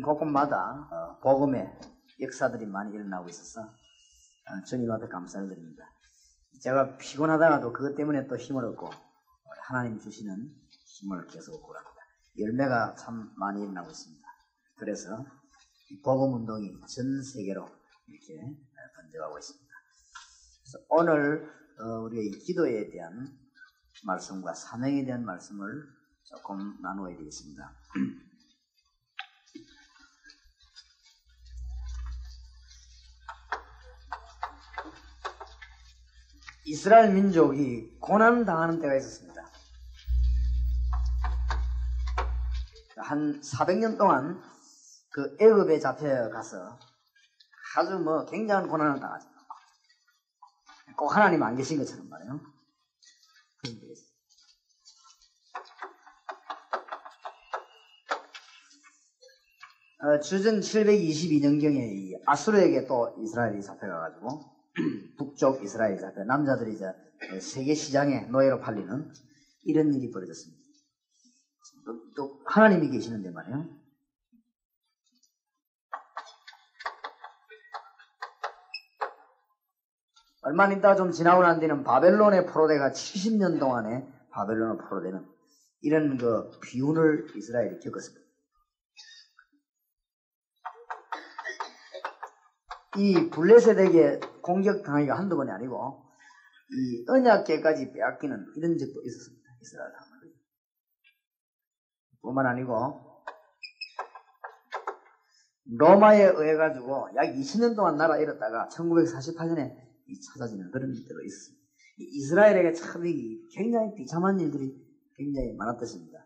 곳곳마다 복음의 역사들이 많이 일어나고 있어서 주님 앞에 감사를 드립니다. 제가 피곤하다가도 그것 때문에 또 힘을 얻고 하나님 주시는 힘을 계속 얻고 합니다. 열매가 참 많이 일어나고 있습니다. 그래서 복음 운동이 전 세계로 이렇게 번져가고 있습니다. 그래서 오늘 우리의 기도에 대한 말씀과 사명에 대한 말씀을 조금 나누어야 되겠습니다. 이스라엘 민족이 고난당하는 때가 있었습니다. 한 400년 동안 그 애굽에 잡혀가서 아주 굉장한 고난을 당하죠. 꼭 하나님 안 계신 것처럼 말이에요. 주전 722년경에 아수르에게 또 이스라엘이 잡혀가가지고 북쪽 이스라엘이 잡혀 남자들이 이제 세계 시장에 노예로 팔리는 이런 일이 벌어졌습니다. 또 하나님이 계시는데 말이에요. 얼마 안 있다가 좀 지나고 난 뒤는 바벨론의 포로대가 70년 동안에 바벨론의 포로대는 이런 그 비운을 이스라엘이 겪었습니다. 이 블레셋에게 공격당하기가 한두 번이 아니고 이 언약궤까지 빼앗기는 이런 적도 있었습니다. 이스라엘 하면. 뿐만 아니고 로마에 의해 가지고 약 20년 동안 나라 잃었다가 1948년에 찾아지는 그런 일들도 있었습니다. 이스라엘에게 참 굉장히 비참한 일들이 굉장히 많았습니다.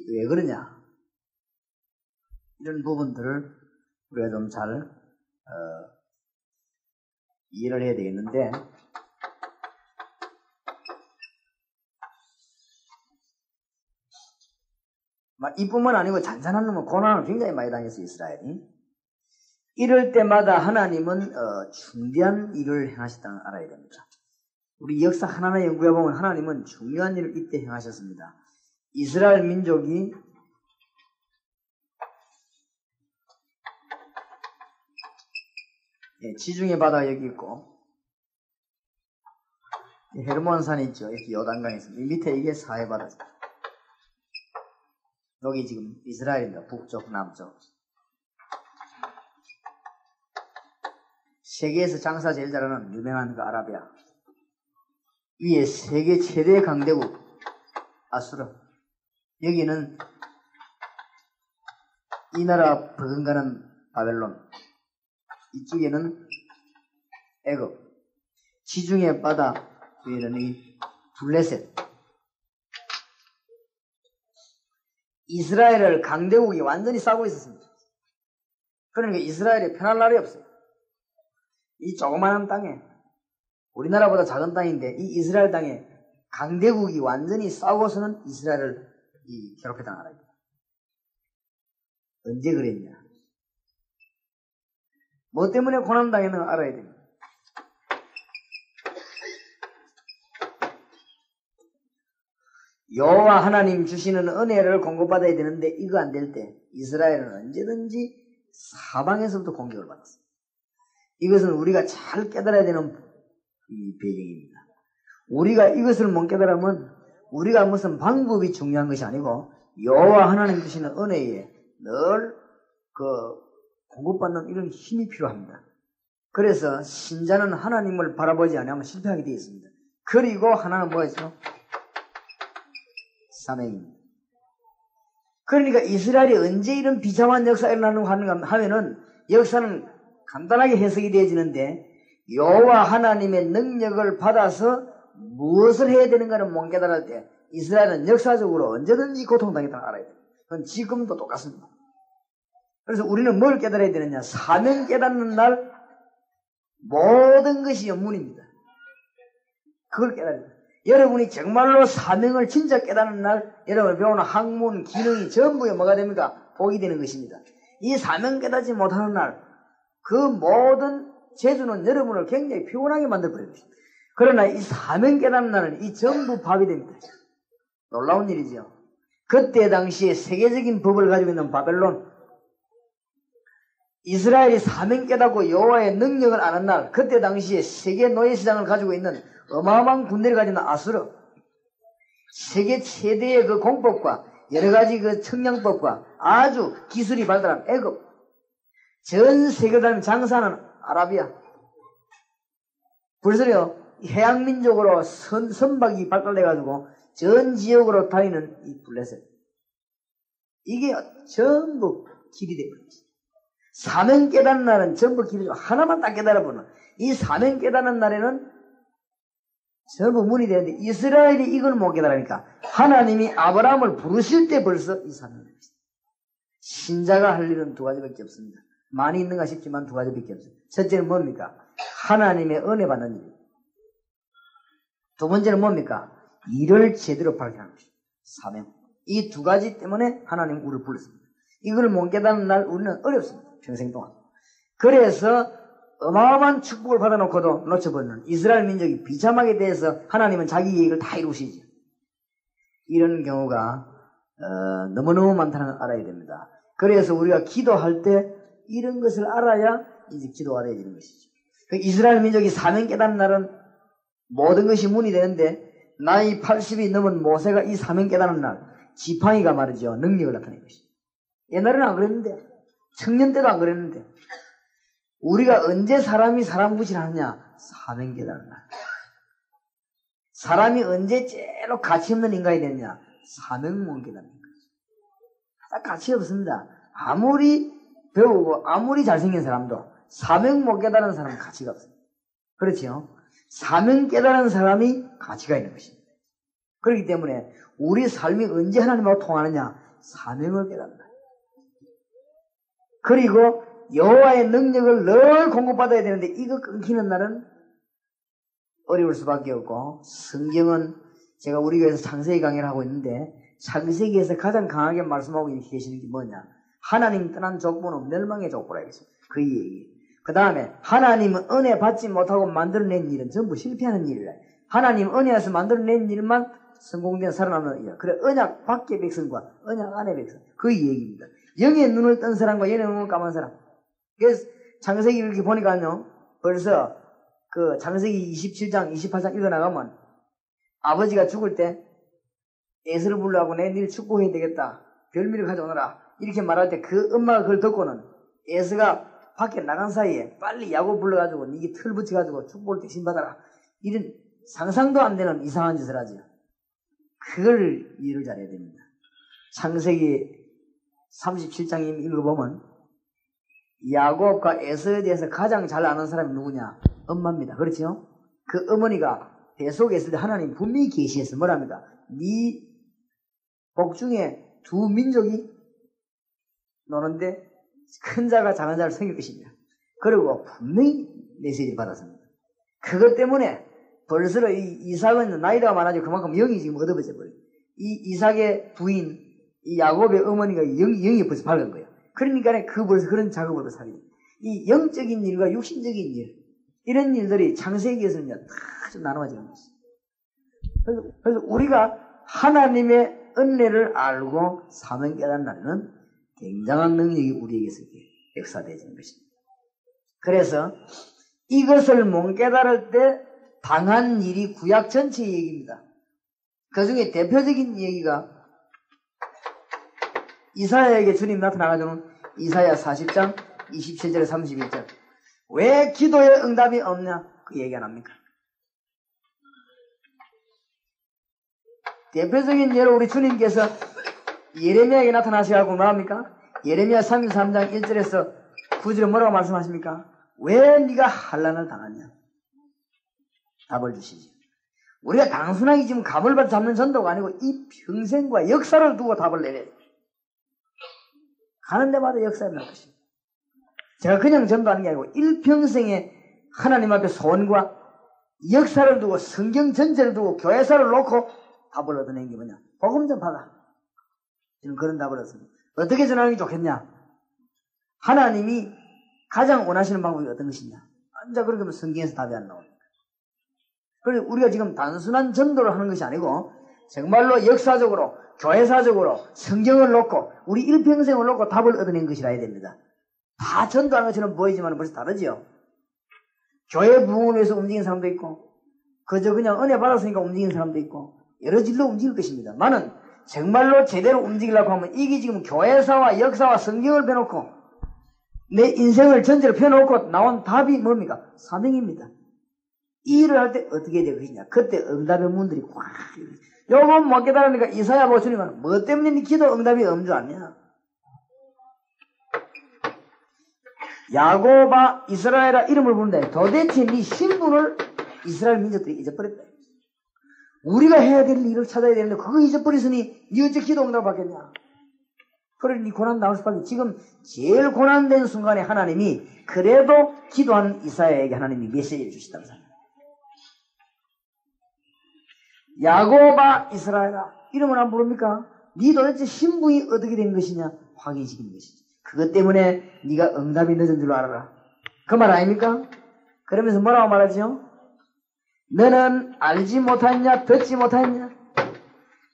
왜 그러냐? 이런 부분들을 우리가 좀 잘 이해를 해야 되겠는데, 이뿐만 아니고 잔잔한 놈은 고난을 굉장히 많이 당했어요, 이스라엘이. 이럴 때마다 하나님은 중대한 일을 행하셨다는 걸 알아야 됩니다. 우리 역사 하나하나 연구해 보면 하나님은 중요한 일을 이때 행하셨습니다. 이스라엘 민족이 지중해 바다가 여기 있고 헤르몬산이 있죠. 이렇게 요단강이 있습니다. 이 밑에 이게 사해바다죠. 여기 지금 이스라엘입니다. 북쪽, 남쪽. 세계에서 장사 제일 잘하는 유명한 그 아라비아. 위에 세계 최대 강대국 아수르. 여기는 이 나라 버금가는 바벨론. 이쪽에는 애굽. 지중해 바다 위에는 이 블레셋. 이스라엘을 강대국이 완전히 싸고 있었습니다. 그러니까 이스라엘이 편할 날이 없어요. 이 조그마한 땅에, 우리나라보다 작은 땅인데 이 이스라엘 땅에 강대국이 완전히 싸고서는 이스라엘을 괴롭혔다는 나라입니다. 언제 그랬냐? 뭐 때문에 고난당했는지 알아야 됩니다. 여호와 하나님 주시는 은혜를 공급받아야 되는데 이거 안 될 때 이스라엘은 언제든지 사방에서부터 공격을 받았습니다. 이것은 우리가 잘 깨달아야 되는 배경입니다. 우리가 이것을 못 깨달으면 우리가 무슨 방법이 중요한 것이 아니고 여호와 하나님 주시는 은혜에 늘 공급받는 이런 힘이 필요합니다. 그래서 신자는 하나님을 바라보지 않으면 실패하게 되어 있습니다. 그리고 하나는 뭐였죠? 사명입니다. 그러니까 이스라엘이 언제 이런 비참한 역사가 일어나는가 하면은 역사는 간단하게 해석이 되어지는데 여호와 하나님의 능력을 받아서 무엇을 해야 되는가를 못 깨달을 때 이스라엘은 역사적으로 언제든지 고통당했다는 걸 알아야 돼요. 그건 지금도 똑같습니다. 그래서 우리는 뭘 깨달아야 되느냐? 사명 깨닫는 날 모든 것이 영문입니다. 그걸 깨달아야 돼요. 여러분이 정말로 사명을 진짜 깨닫는 날 여러분이 배우는 학문, 기능이 전부에 뭐가 됩니까? 복이 되는 것입니다. 이 사명 깨닫지 못하는 날 그 모든 재주는 여러분을 굉장히 피곤하게 만들어버립니다. 그러나 이 사명 깨닫는 날은 이 전부 밥이 됩니다. 놀라운 일이죠. 그때 당시에 세계적인 법을 가지고 있는 바벨론, 이스라엘이 사명 깨닫고 여호와의 능력을 아는 날, 그때 당시에 세계 노예시장을 가지고 있는 어마어마한 군대를 가진 아수르, 세계 최대의 그 공법과 여러 가지 그 청량법과 아주 기술이 발달한 애굽, 전 세계단 장사는 아라비아, 벌써요 해양민족으로 선박이 발달돼가지고 전 지역으로 다니는 이 블레셋, 이게 전부 길이 되버렸지. 사명 깨닫는 날은 전부 길이 되고 하나만 딱 깨달아보는, 이 사명 깨닫는 날에는 전부 문이 되는데 이스라엘이 이걸 못 깨달으니까 하나님이 아브라함을 부르실 때 벌써 이 사명을 했어요. 신자가 할 일은 두 가지밖에 없습니다. 많이 있는가 싶지만 두 가지밖에 없어요. 첫째는 뭡니까? 하나님의 은혜 받는 일. 두 번째는 뭡니까? 일을 제대로 발견하는 것입니다. 사명. 이 두 가지 때문에 하나님 우리를 불렀습니다. 이걸 못 깨닫는 날 우리는 어렵습니다. 평생 동안. 그래서 어마어마한 축복을 받아놓고도 놓쳐버리는 이스라엘 민족이 비참하게 대해서 하나님은 자기 계획을 다 이루시죠. 이런 경우가 너무너무 많다는 걸 알아야 됩니다. 그래서 우리가 기도할 때 이런 것을 알아야 이제 기도가 되어지는 것이죠. 이스라엘 민족이 사명 깨닫는 날은 모든 것이 문이 되는데 나이 80이 넘은 모세가 이 사명 깨닫는 날 지팡이가 말이죠. 능력을 나타낸 것이죠. 옛날에는 안 그랬는데, 청년 때도 안 그랬는데, 우리가 언제 사람이 사람 무시하느냐? 사명 깨닫는 날. 사람이 언제 제일 가치 없는 인간이 됐냐? 사명 못 깨닫는 거죠. 가치 없습니다. 아무리 배우고 아무리 잘생긴 사람도 사명 못 깨닫는 사람은 가치가 없습니다. 그렇죠? 사명 깨닫는 사람이 가치가 있는 것입니다. 그렇기 때문에 우리 삶이 언제 하나님하고 통하느냐? 사명을 깨닫는다. 그리고 여호와의 능력을 늘 공급받아야 되는데 이거 끊기는 날은 어려울 수밖에 없고, 성경은 제가 우리 교회에서 창세기 강의를 하고 있는데 창세기에서 가장 강하게 말씀하고 계시는 게 뭐냐? 하나님 떠난 족보는 멸망의 족보라 했습니다. 그 얘기. 그 다음에 하나님은 은혜 받지 못하고 만들어낸 일은 전부 실패하는 일이라. 하나님 은혜에서 만들어낸 일만 성공된 살아남는 일. 그래, 언약 밖의 백성과 언약 안의 백성, 그 얘기입니다. 영의 눈을 뜬 사람과 영의 눈을 감은 사람. 그래서 창세기 이렇게 보니까요, 벌써 그 창세기 27장 28장 읽어나가면 아버지가 죽을 때 에서를 불러하고 내 일 축복해야 되겠다, 별미를 가져오너라 이렇게 말할 때 그 엄마가 그걸 듣고는 에서가 밖에 나간 사이에 빨리 야곱 불러가지고 이게 털 붙여가지고 축복을 대신 받아라, 이런 상상도 안 되는 이상한 짓을 하죠. 그걸 이해를 잘해야 됩니다. 창세기 37장 읽어보면 야곱과 에서에 대해서 가장 잘 아는 사람이 누구냐? 엄마입니다. 그렇죠? 그 어머니가 뱃속에 있을 때 하나님 분명히 계시했어. 뭐랍니까? 네 복 중에 두 민족이 노는데 큰 자가 작은 자를 섬길 것입니다. 그리고 분명히 메시지를 받았습니다. 그것 때문에 벌써 이 이삭은 나이가 많아지고 그만큼 영이 지금 얻어버려 버려요. 이 이삭의 부인, 이 야곱의 어머니가 영이 벌써 밝은 거예요. 그러니까 그 벌써 그런 작업을 벌써 하게 돼요. 이 영적인 일과 육신적인 일, 이런 일들이 창세기에서는요, 다 좀 나눠지는 것이죠. 그래서 우리가 하나님의 은혜를 알고 사명 깨닫는 날에는 굉장한 능력이 우리에게서 역사되어지는 것입니다. 그래서 이것을 못 깨달을 때 당한 일이 구약 전체의 얘기입니다. 그 중에 대표적인 얘기가 이사야에게 주님 나타나가지고는 이사야 40장 27절 31절 왜 기도에 응답이 없냐? 그 얘기 안 합니까? 대표적인 예로 우리 주님께서 예레미야에게 나타나셔가지고 뭐합니까? 예레미야 33장 1절에서 9절에 뭐라고 말씀하십니까? 왜 네가 환난을 당하냐? 답을 주시지. 우리가 단순하게 지금 감을 받아 잡는 전도가 아니고 이 평생과 역사를 두고 답을 내려야 돼요. 가는 데마다 역사를 낼 것입니다. 제가 그냥 전도하는 게 아니고 일평생에 하나님 앞에 소원과 역사를 두고 성경 전체를 두고 교회사를 놓고 답을 얻어낸 게 뭐냐? 복음 좀 받아. 지금 그런 답을 얻습니다. 어떻게 전하는 게 좋겠냐? 하나님이 가장 원하시는 방법이 어떤 것이냐? 이제 그렇게 하면 성경에서 답이 안 나옵니다. 그래서 우리가 지금 단순한 전도를 하는 것이 아니고 정말로 역사적으로, 교회사적으로 성경을 놓고 우리 일평생을 놓고 답을 얻어낸 것이라 해야 됩니다. 다 전도하는 것처럼 보이지만 벌써 다르죠. 교회 부흥을 위해서 움직이는 사람도 있고 그저 그냥 은혜 받았으니까 움직이는 사람도 있고 여러 질로 움직일 것입니다. 나는 정말로 제대로 움직이려고 하면 이게 지금 교회사와 역사와 성경을 펴놓고 내 인생을 전체로 펴놓고 나온 답이 뭡니까? 사명입니다. 이 일을 할 때 어떻게 해야 되겠냐? 그때 응답의 문들이 꽉 요거 못 깨달으니까 이사야 보시니까 뭐 때문에 네 기도 응답이 없는 줄 아냐? 야곱아 이스라엘아 이름을 부른다. 도대체 네 신분을 이스라엘 민족들이 잊어버렸다. 우리가 해야 될 일을 찾아야 되는데 그거 잊어버렸으니 네 어째 기도 응답을 받겠냐? 그래 네 고난 나올 수밖에. 지금 제일 고난된 순간에 하나님이 그래도 기도하는 이사야에게 하나님이 메시지를 주시다는 사람. 야곱아 이스라엘아 이름을 안 부릅니까? 네 도대체 신분이 어떻게 된 것이냐 확인시키는 것이지. 그것 때문에 네가 응답이 늦은 줄 알아라. 그 말 아닙니까? 그러면서 뭐라고 말하죠? 너는 알지 못하냐 듣지 못하냐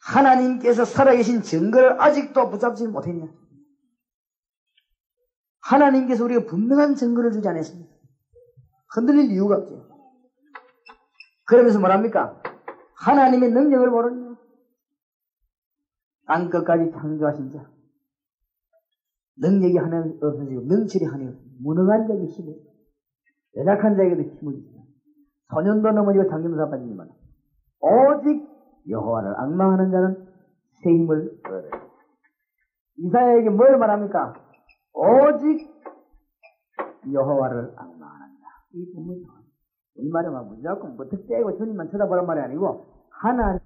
하나님께서 살아계신 증거를 아직도 붙잡지 못했냐. 하나님께서 우리가 분명한 증거를 주지 않았습니다. 흔들릴 이유가 없죠. 그러면서 뭐랍니까? 하나님의 능력을 모르냐. 땅끝까지 창조하신 자 능력이 하나 없어지고 명철이 하나 없어지고 무능한 자에게 힘을 연약한 자에게도 힘을 주시고 소년도 넘어지고 장님도 빠지지만 오직 여호와를 앙망하는 자는 새 힘을 얻어요. 이사야에게 뭘 말합니까? 오직 여호와를 앙망하는 자. 이 부분이 이 말은 무조건 뭐 특대고 주님만 쳐다보란 말이 아니고 하나님의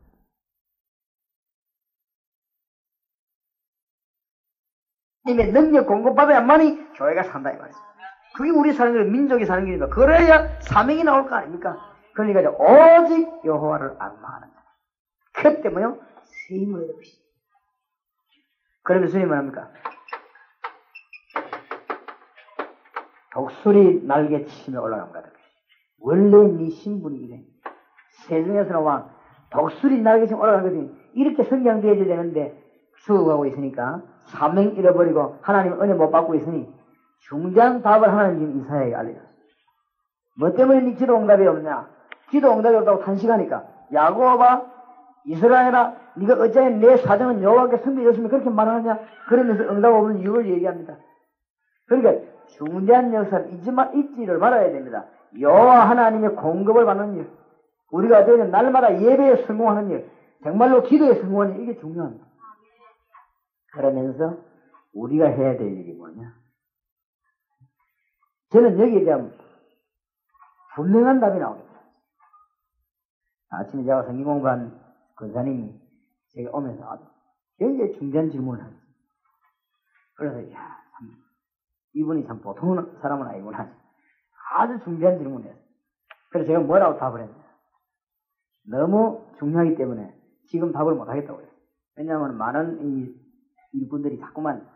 능력 공급받아야만이 교회가 산다 이 말이죠. 그게 우리 사는 길, 민족이 사는 길이니까 그래야 사명이 나올 거 아닙니까? 그러니까 오직 여호와를 앙망하는 자. 그때 뭐요? 새 힘을 얻을 것이다. 그러면 주님은 합니까? 독수리 날개 치며 올라간 거다. 원래 네 신분이 이래. 세상에서는 왕 독수리 날개 치며 올라간 거지. 이렇게 성장되어야 되는데 죽어가고 있으니까 사명 잃어버리고 하나님 은혜 못 받고 있으니 중대한 답을 하나님 지금 이사야에게 알려줬어요. 뭐 때문에 네 기도 응답이 없냐? 기도 응답이 없다고 탄식하니까 야곱아 이스라엘아 네가 어찌하여 내 사정은 여호와께 섬겨졌으면 그렇게 말하느냐? 그러면서 응답 없는 이유를 얘기합니다. 그러니까 중대한 역사를 잊지를 말아야 됩니다. 여호와 하나님의 공급을 받는 일, 우리가 어떻게 날마다 예배에 성공하는 일, 정말로 기도에 성공하는 일, 이게 중요합니다. 그러면서 우리가 해야 될 일이 뭐냐? 저는 여기에 대한 분명한 답이 나오겠다. 아침에 제가 성경 공부한 권사님이 제가 오면서 아주 굉장히 중대한 질문을 하셨어요. 그래서 참 이분이 참 보통 사람은 아니구나. 아주 중대한 질문을 했어요. 그래서 제가 뭐라고 답을 했냐. 너무 중요하기 때문에 지금 답을 못하겠다고 했어요. 왜냐하면 많은 이분들이 자꾸만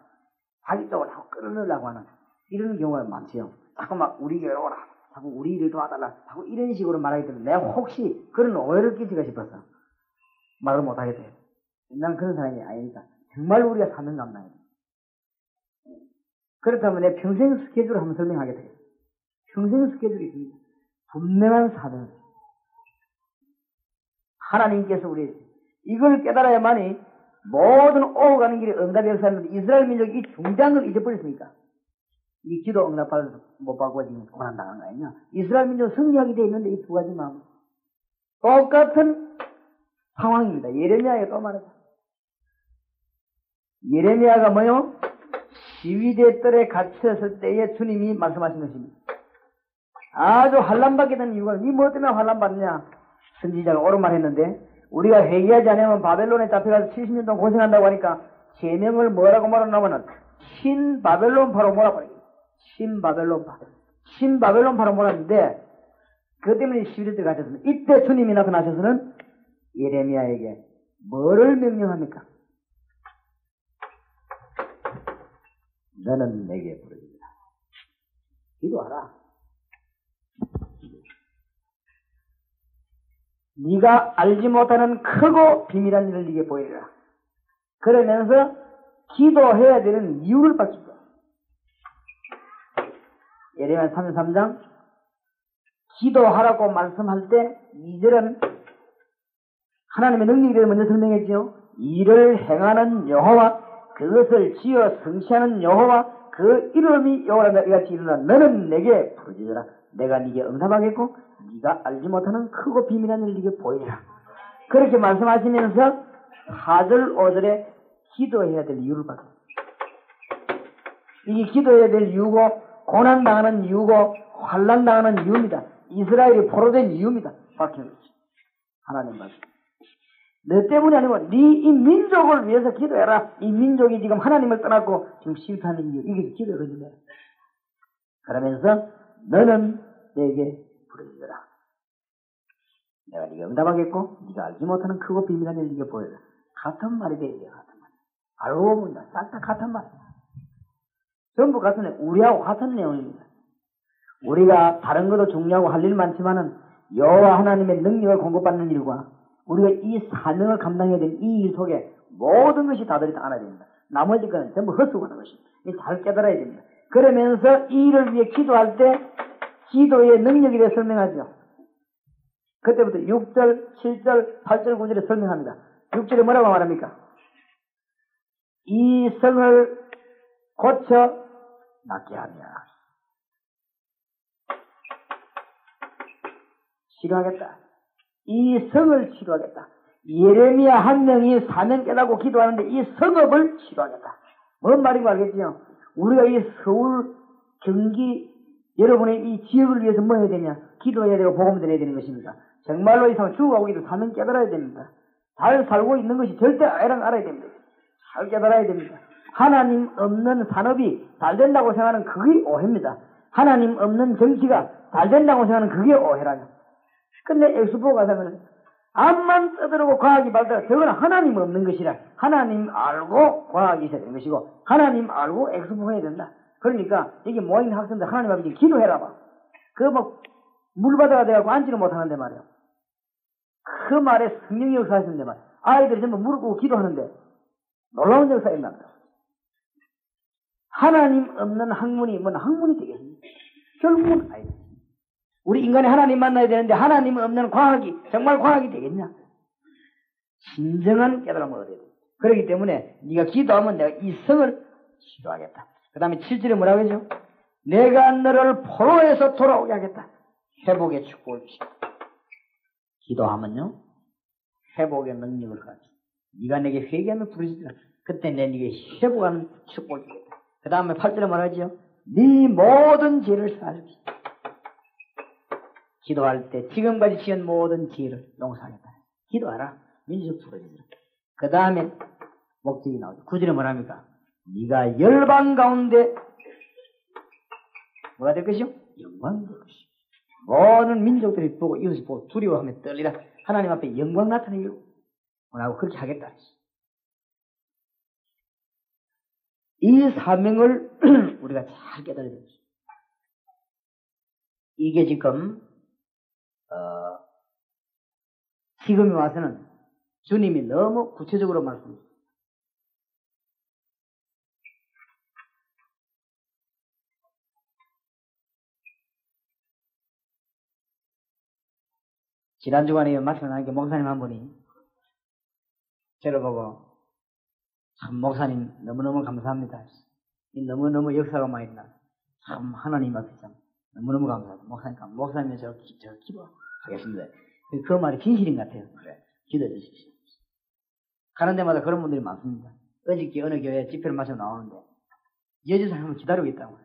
자기 쪽을 자꾸 끌어내려고 하는 이런 경우가 많지요. 자꾸 막 우리 교회로 오라. 자꾸 우리 일을 도와달라. 자꾸 이런 식으로 말하기 때문에 내가 혹시 그런 오해를 끼칠까 싶어서 말을 못하겠다. 난 그런 사람이 아니니까. 정말로 우리가 사명 감당해야 돼. 그렇다면 내 평생 스케줄을 한번 설명하겠다. 평생 스케줄이 있습니다. 분명한 사명. 하나님께서 우리 이걸 깨달아야만이 모든 오고 가는 길에 응답이 역사하는데 이스라엘 민족이 이 중대한 걸 잊어버렸으니까 이 기도 응답 받아서 못 받고 지금 고난당한 거 아니냐. 이스라엘 민족 승리하게 되어 있는데 이 두 가지 마음 똑같은 상황입니다. 예레미야에 또 말하자. 예레미야가 뭐요? 시위대 뜰에 갇혔을 때에 주님이 말씀하신 것입니다. 아주 환난받게 되는 이유가 니 뭐 때문에 환난받냐? 선지자가 옳은 말 했는데 우리가 회개하지 않으면 바벨론에 잡혀가서 70년 동안 고생한다고 하니까 제명을 뭐라고 말하냐면은 신바벨론파로 몰아버리고 신바벨론파로 몰았는데 그것 때문에 시위대 뜰에 갇혔습니다. 이때 주님이 나타나셔서는 예레미야에게 뭐를 명령합니까? 너는 내게 부르짖으라. 기도하라. 네가 알지 못하는 크고 비밀한 일을 네게 보이리라. 그러면서 기도해야 되는 이유를 밝힌다. 예레미야 33장 기도하라고 말씀할 때 2절은 하나님의 능력에 대해서 먼저 설명했죠. 이를 행하는 여호와, 그것을 지어 성취하는 여호와, 그 이름이 여호와라. 이같이 일어나 너는 내게 부르짖으라. 내가 네게 응답하겠고 네가 알지 못하는 크고 비밀한 일을 네게 보이리라. 그렇게 말씀하시면서 4절 5절에 기도해야 될 이유를 봤어요. 이게 기도해야 될 이유고 고난당하는 이유고 환난당하는 이유입니다. 이스라엘이 포로된 이유입니다. 박혀있지. 하나님 말씀. 너 때문이 아니고 네 이 민족을 위해서 기도해라. 이 민족이 지금 하나님을 떠났고 지금 실패하는 이유. 이게 기도거든요. 그러면서 너는 내게 부르짖으라. 내가 네가 응답하겠고 네가 알지 못하는 크고 비밀한 일을 네게 보여라. 같은 말이 돼야 돼요. 같은 말. 알고 보니까 싹 다 같은 말. 전부 같은 내용. 우리하고 같은 내용입니다. 우리가 다른 것도 중요하고 할 일 많지만은 여호와 하나님의 능력을 공급받는 일과 우리가 이 사명을 감당해야 되는 이 일 속에 모든 것이 다 들어있다 알아야 됩니다. 나머지 거는 전부 헛수고하는 것입니다. 잘 깨달아야 됩니다. 그러면서 이 일을 위해 기도할 때 기도의 능력에 대해 설명하죠. 그때부터 6절, 7절, 8절, 9절에 설명합니다. 6절에 뭐라고 말합니까? 이 성을 고쳐 낫게 하며 치료하겠다. 이 성을 치료하겠다. 예레미야 한 명이 사명 깨닫고 기도하는데 이 성읍을 치료하겠다. 뭔 말인지 알겠지요? 우리가 이 서울, 경기, 여러분의 이 지역을 위해서 뭐 해야 되냐? 기도해야 되고 복음 전해야 되는 것입니다. 정말로 이 사람 죽어가고 있는 사명 깨달아야 됩니다. 잘 살고 있는 것이 절대 아니라는 알아야 됩니다. 잘 깨달아야 됩니다. 하나님 없는 산업이 잘 된다고 생각하는 그게 오해입니다. 하나님 없는 정치가 잘 된다고 생각하는 그게 오해라요. 근데 엑스포 가서는 암만 떠들고 과학이 발달해 저거는 하나님 없는 것이라. 하나님 알고 과학이 있어야 되는 것이고 하나님 알고 엑스포 해야 된다. 그러니까 여기 모인 학생들 하나님 아버지 기도해라 봐. 그거 뭐 물바다가 돼갖고 앉지를 못하는데 말이야. 그 말에 성령이 역사하시는데 말이야. 아이들이 전부 무릎 꿇고 기도하는데 놀라운 역사가 있나 봐요. 하나님 없는 학문이 뭔 학문이 되겠습니까? 결국은 아니다. 우리 인간이 하나님 만나야 되는데 하나님 없는 과학이 정말 과학이 되겠냐? 진정한 깨달음을 얻어야 돼. 그렇기 때문에 네가 기도하면 내가 이 성을 치료하겠다. 그 다음에 7절에 뭐라고 하죠? 내가 너를 포로에서 돌아오게 하겠다. 회복의 축복을 주시고 기도하면요 회복의 능력을 가지. 네가 내게 회개하면 부르짖으라. 그때 내 네게 회복하는 축복을 주겠다. 그 다음에 8절에 뭐라죠? 네 모든 죄를 사하겠다. 기도할 때 지금까지 지은 모든 죄를 용서하겠다. 기도하라. 민족 부르짖으라. 그 다음에 목적이 나오죠. 9절에 뭐랍니까? 네가 열방 가운데 뭐가 될 것이요? 영광이 될 것이요. 모든 민족들이 보고 이것을 보고 두려워하며 떨리라. 하나님 앞에 영광 나타내기로 원하고 그렇게 하겠다. 이 사명을 우리가 잘 깨달아야 됩니다. 이게 지금에 와서는 주님이 너무 구체적으로 말씀하십니다. 지난 주간에 말씀을 하니까 목사님 한 분이 저를 보고 참 목사님 너무너무 감사합니다. 너무너무 역사가 많이 나. 참 하나님 앞에 참 너무너무 감사합니다. 목사님이 저 기도하겠습니다. 그 말이 진실인 것 같아요. 그래, 기도해 주십시오. 가는 데마다 그런 분들이 많습니다. 어저께 어느 교회 집회를 마쳐 나오는데 여주사 한번 기다리고 있다고.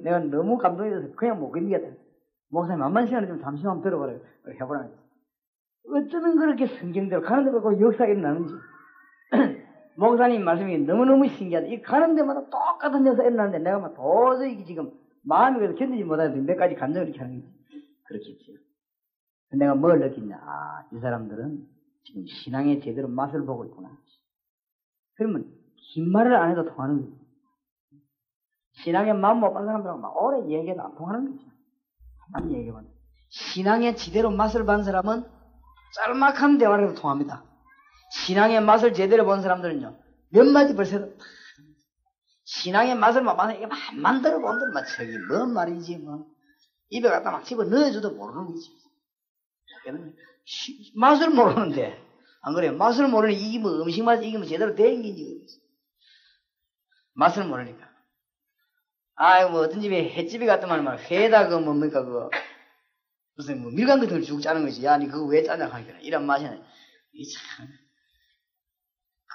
내가 너무 감동해서 그냥 못 견디겠다. 목사님 만만 시간을 좀 잠시만 들어보라고 해보라는 거예요. 어쩌면 그렇게 성경대로 가는 데가 그 역사가 일어나는지. 목사님 말씀이 너무너무 신기하다. 이 가는 데마다 똑같은 역사가 일어나는데 내가 막 도저히 지금 마음이 그래서 견디지 못하는데 몇 가지 감정을 이렇게 하는 거지. 그렇겠지요. 내가 뭘 느끼냐. 아, 이 사람들은 지금 신앙의 제대로 맛을 보고 있구나. 그러면 긴 말을 안 해도 통하는 거지. 신앙의 마음 못 받는 사람들은 막 오래 얘기해도 안 통하는 거지. 한 얘기만. 신앙의 제대로 맛을 본 사람은 짤막한 대화를 해도 통합니다. 신앙의 맛을 제대로 본 사람들은요, 몇 마디 벌써도 신앙의 맛을 맛만 이게 맛만 들어본들 막 저기 뭔 말인지 뭐 입에 갖다 막 집어 넣어줘도 모르는 거지. 맛을 모르는데 안 그래요? 맛을 모르니 이게 뭐 음식 맛 이게 뭐 제대로 된 게인지 맛을 모르니까. 아이고 뭐 어떤 집에 횟집이 갔더만 말 회에다 그 뭡니까 그거 무슨 뭐 밀감 같은 걸 쭉 짜는 거지. 야, 니 그거 왜 짜냐 하니까 이런 맛이네. 이 참.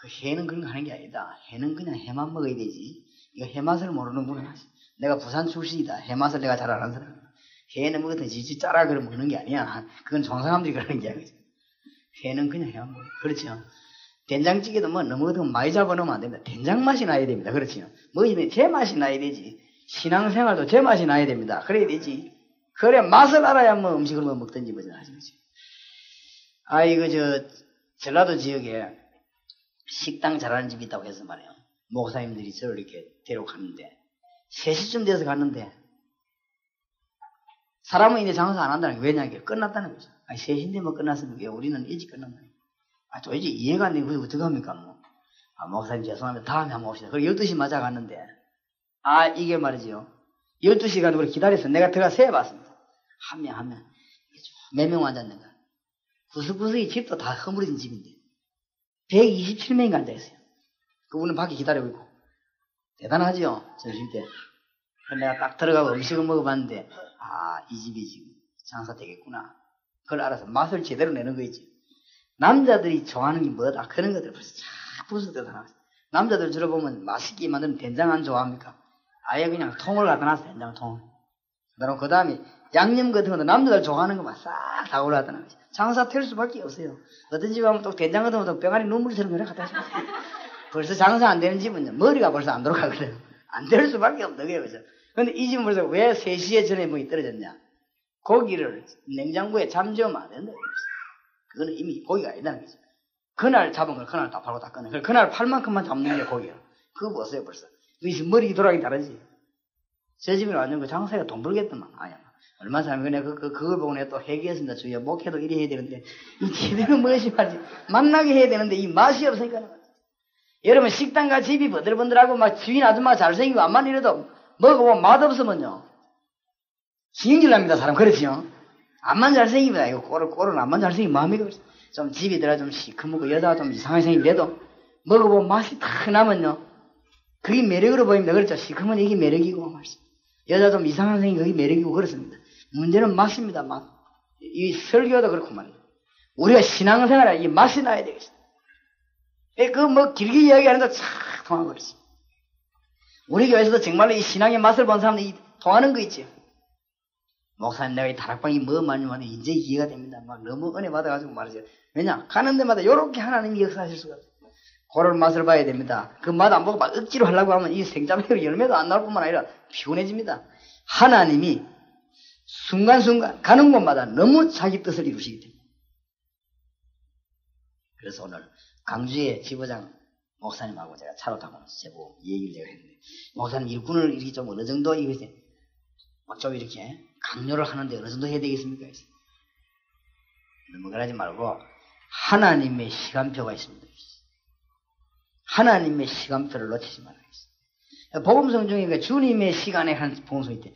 그 회는 그런 거 하는 게 아니다. 회는 그냥 회만 먹어야 되지. 이거 회 맛을 모르는구나. 내가 부산 출신이다. 회 맛을 내가 잘 아는 사람. 회는 먹었더니 지지 짜라 그러 먹는 게 아니야. 그건 정상함들이 그러는 게 아니지. 회는 그냥 회만 먹어. 그렇죠. 된장찌개도 뭐 너무 많이 잡아놓으면 안 됩니다. 된장 맛이 나야 됩니다. 그렇죠. 먹으면 제 맛이 나야 되지. 신앙생활도 제 맛이 나야 됩니다. 그래야 되지. 그래 맛을 알아야 뭐 음식을 뭐 먹든지 뭐지 하지. 전라도 지역에 식당 잘하는 집이 있다고 해서 말이에요. 목사님들이 저를 이렇게 데려갔는데 3시쯤 돼서 갔는데 사람은 이제 장사 안 한다는 게 왜냐면 끝났다는 거죠. 3시인데 뭐 끝났으면 왜 우리는 일찍 끝났나. 도대체 이해가 안 되고 어떻게 합니까 뭐. 목사님 죄송합니다. 다음에 한번 옵시다. 그리고 12시 맞아 갔는데 이게 말이죠. 12시간 우리 기다려서 내가 들어가 세어봤습니다. 한 명. 몇 명 앉았는가. 구석구석이 집도 다 허물어진 집인데 127명이 앉아있어요. 그분은 밖에 기다리고 있고. 대단하죠? 점심 때. 내가 딱 들어가고 음식을 먹어봤는데 이 집이 지금 장사 되겠구나. 그걸 알아서 맛을 제대로 내는 거 있지. 남자들이 좋아하는 게 뭐다? 그런 것들 벌써 쫙 부서져 나왔어. 남자들 주로 보면 맛있게 만드는 된장 안 좋아합니까? 아예 그냥 통을 갖다 놨어. 된장통을. 그 다음에 양념 같은 것도 남자들 좋아하는 것만 싹 다 올라갔다 놨어. 장사 될 수밖에 없어요. 어떤 집에 가면 또 된장 같은 것도 병아리 눈물처럼 그래 갖다 놨어. 벌써 장사 안 되는 집은 머리가 벌써 안 돌아가거든. 안 될 수밖에 없는 거예요. 그래서. 근데 이 집은 벌써 왜 3시에 전에 뭐이 떨어졌냐? 고기를 냉장고에 잠재우면 안 된다. 그거는 이미 고기가 아니다는 거죠. 그날 잡은 걸 그날 다 팔고 다 꺼내. 그날 팔 만큼만 잡는 게 고기야. 그거 보세요 벌써. 머리 돌아가기 다르지. 제 집은 완전 그 장사가 돈 벌겠더만. 얼마 사람이 그냥 그걸 보고 내가 또 회개했습니다. 주여 목회도 이래 해야 되는데 이 제대로 무엇이 말지 만나게 해야 되는데 이 맛이 없으니까. 여러분 식당가 집이 버들버들하고 막 주인 아줌마 잘생기고 암만 이래도 먹어보면 맛없으면요 지경질 납니다. 사람 그렇지요. 암만 잘생기면 이거 꼴은 암만 잘생기면 마음이 좀 집이더라 좀 시커멓고 여자가 좀 이상하게 생기더라도 먹어보면 맛이 탁 나면요 그게 매력으로 보입니다. 그렇죠. 시커먼 이게 매력이고 맛이. 여자 좀 이상한 생긴 그게 매력이고 그렇습니다. 문제는 맛입니다. 맛. 이 설교도 그렇고 말이에요. 우리가 신앙생활에 이 맛이 나야 되겠습니다. 길게 이야기하는데 참 통하버렸어요. 우리 교회에서도 정말로 이 신앙의 맛을 본 사람들이 통하는 거 있지. 목사님 내가 이 다락방이 뭐 많이만 이제 이해가 됩니다. 막 너무 은혜 받아가지고 말이죠. 왜냐 가는 데마다 요렇게 하나님이 역사하실 수가 없어요. 그런 맛을 봐야 됩니다. 그 맛 안 보고 막 억지로 하려고 하면 이 생자매로 열매도 안 나올 뿐만 아니라 피곤해집니다. 하나님이 순간순간 가는 곳마다 너무 자기 뜻을 이루시기 때문에. 그래서 오늘 강주의 지부장 목사님하고 제가 차로 타고 제보 얘기를 제가 했는데 목사님 일꾼을 이렇게 좀 어느 정도 이렇게 좀 이렇게 강요를 하는데 어느 정도 해야 되겠습니까? 너무 그러지 말고 하나님의 시간표가 있습니다. 하나님의 시간표를 놓치지 말아야겠어요. 복음성 중에 주님의 시간에 한 복음성이 있대.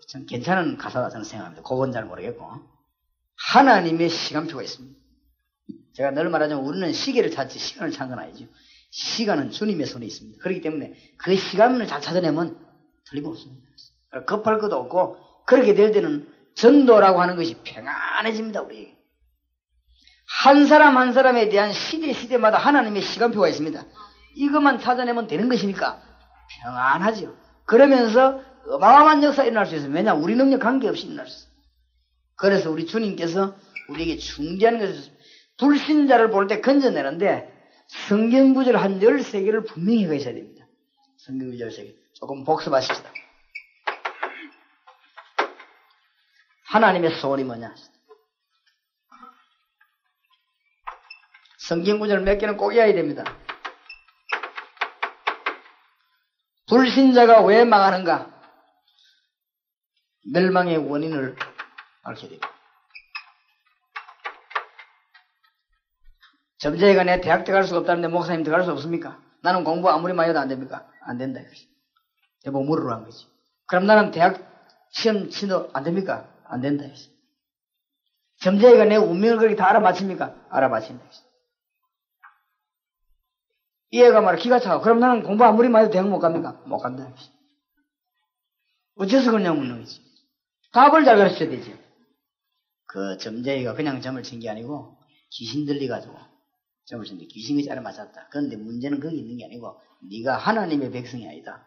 참 괜찮은 가사다 저는 생각합니다. 그건 잘 모르겠고. 하나님의 시간표가 있습니다. 제가 늘 말하자면 우리는 시계를 찾지 시간을 찾는 건 아니죠. 시간은 주님의 손에 있습니다. 그렇기 때문에 그 시간을 잘 찾아내면 틀림없습니다. 급할 것도 없고 그렇게 될 때는 전도라고 하는 것이 평안해집니다. 우리에게. 한 사람 한 사람에 대한 시대마다 하나님의 시간표가 있습니다. 이것만 찾아내면 되는 것이니까 평안하죠. 그러면서 어마어마한 역사가 일어날 수 있어요. 왜냐 우리 능력 관계없이 일어날 수 있어요. 그래서 우리 주님께서 우리에게 중대한 것을 불신자를 볼 때 건져내는데 성경구절 한 13개를 분명히 가셔야 됩니다. 성경구절 13개. 조금 복습하십시다. 하나님의 소원이 뭐냐? 성경구절 몇 개는 꼭 외워야 됩니다. 불신자가 왜 망하는가? 멸망의 원인을 밝혀야 됩니다. 점쟁이가 내 대학 들어갈 수가 없다는데 목사님 들어갈 수 없습니까? 나는 공부 아무리 많이 해도 안 됩니까? 안 된다 이거지. 대부분 물으라는 거지. 그럼 나는 대학 시험 치도 안 됩니까? 안 된다 이거지. 점쟁이가 내 운명을 그렇게 다 알아맞힙니까? 알아맞힌다 이거지. 이 애가 말이야 기가 차고 그럼 나는 공부 아무리 많이 해도 대학 못 갑니까? 못 간다 이거지. 어째서 그러냐고 묻는 거지. 답을 잘 가르쳐야 되지. 그 점쟁이가 그냥 점을 친 게 아니고 귀신 들려가지고 점을 쳤는데 귀신이 잘 맞았다. 그런데 문제는 거기 있는 게 아니고 네가 하나님의 백성이 아니다.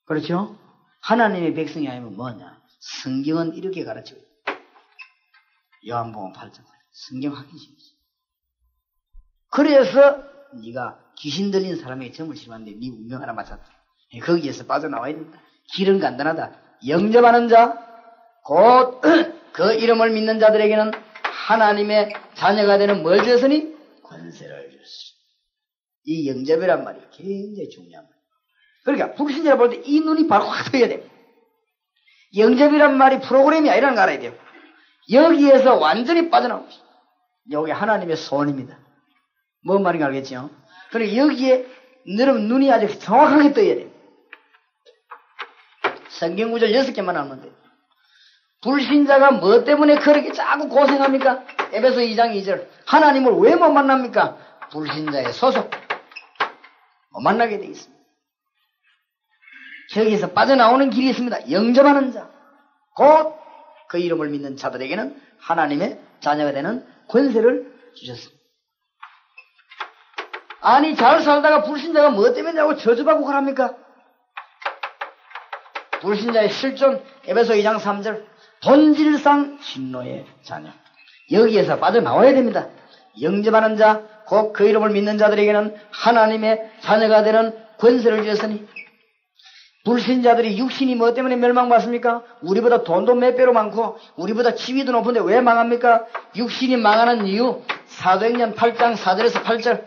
그렇죠? 하나님의 백성이 아니면 뭐냐? 성경은 이렇게 가르치고 있다. 요한복음 8장 성경 확인식이지. 그래서 네가 귀신 들린 사람에게 점을 치는데 네 운명 하나 맞았다. 거기에서 빠져나와야 된다. 길은 간단하다. 영접하는 자, 곧 그 이름을 믿는 자들에게는 하나님의 자녀가 되는 뭘 주었으니? 권세를 주었으니. 이 영접이란 말이 굉장히 중요한 말이에요. 그러니까 불신자를 볼 때 이 눈이 바로 확 떠야 돼요. 영접이란 말이 프로그램이 아니라는 거 알아야 돼요. 여기에서 완전히 빠져나오고 있어요. 여기 하나님의 소원입니다. 뭔 말인가 알겠죠? 그러니까 여기에 여러분 눈이 아주 정확하게 떠야 돼요. 성경 구절 6개만 하면 돼요. 불신자가 뭐 때문에 그렇게 자꾸 고생합니까? 에베소 2장 2절. 하나님을 왜 못 만납니까? 불신자의 소속. 못 만나게 돼 있습니다. 저기에서 빠져나오는 길이 있습니다. 영접하는 자. 곧 그 이름을 믿는 자들에게는 하나님의 자녀가 되는 권세를 주셨습니다. 아니 잘 살다가 불신자가 뭐 때문에 자꾸 저주받고 그럽니까? 불신자의 실존 에베소 2장 3절 본질상 진노의 자녀. 여기에서 빠져나와야 됩니다. 영접하는 자, 곧 그 이름을 믿는 자들에게는 하나님의 자녀가 되는 권세를 주셨으니. 불신자들이 육신이 뭐 때문에 멸망받습니까? 우리보다 돈도 몇 배로 많고 우리보다 지위도 높은데 왜 망합니까? 육신이 망하는 이유 사도행전 8장 4절에서 8절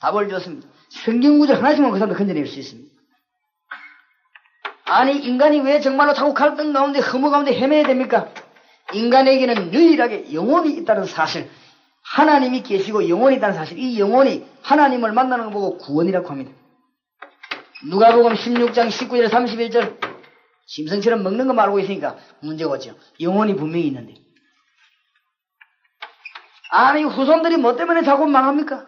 답을 줬습니다. 성경구절 하나씩만 그 사람도 건져낼 수 있습니다. 아니 인간이 왜 정말로 자꾸 갈등 가운데 허무 가운데 헤매야 됩니까? 인간에게는 유일하게 영혼이 있다는 사실, 하나님이 계시고 영혼이 있다는 사실, 이 영혼이 하나님을 만나는 거 보고 구원이라고 합니다. 누가복음 16장 19절 31절 심성처럼 먹는 거 말고 있으니까 문제가 없죠. 영혼이 분명히 있는데. 아니 후손들이 뭐 때문에 자꾸 망합니까?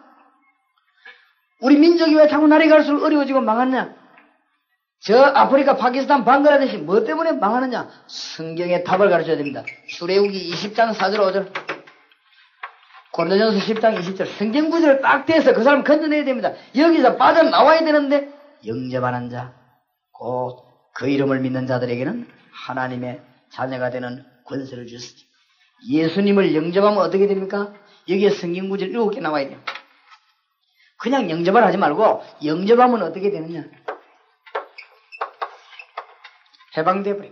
우리 민족이 왜 자꾸 날이 갈수록 어려워지고 망하냐? 저 아프리카 파키스탄 방글라데시 뭐 때문에 망하느냐? 성경의 답을 가르쳐야 됩니다. 출애굽기 20장 4절 5절 고린도전서 10장 20절 성경 구절을 딱 대서 그 사람 건져내야 됩니다. 여기서 빠져나와야 되는데 영접하는 자, 곧 그 이름을 믿는 자들에게는 하나님의 자녀가 되는 권세를 주시지. 예수님을 영접하면 어떻게 됩니까? 여기에 성경 구절 7개 나와야 돼요. 그냥 영접을 하지 말고 영접하면 어떻게 되느냐? 해방돼버려.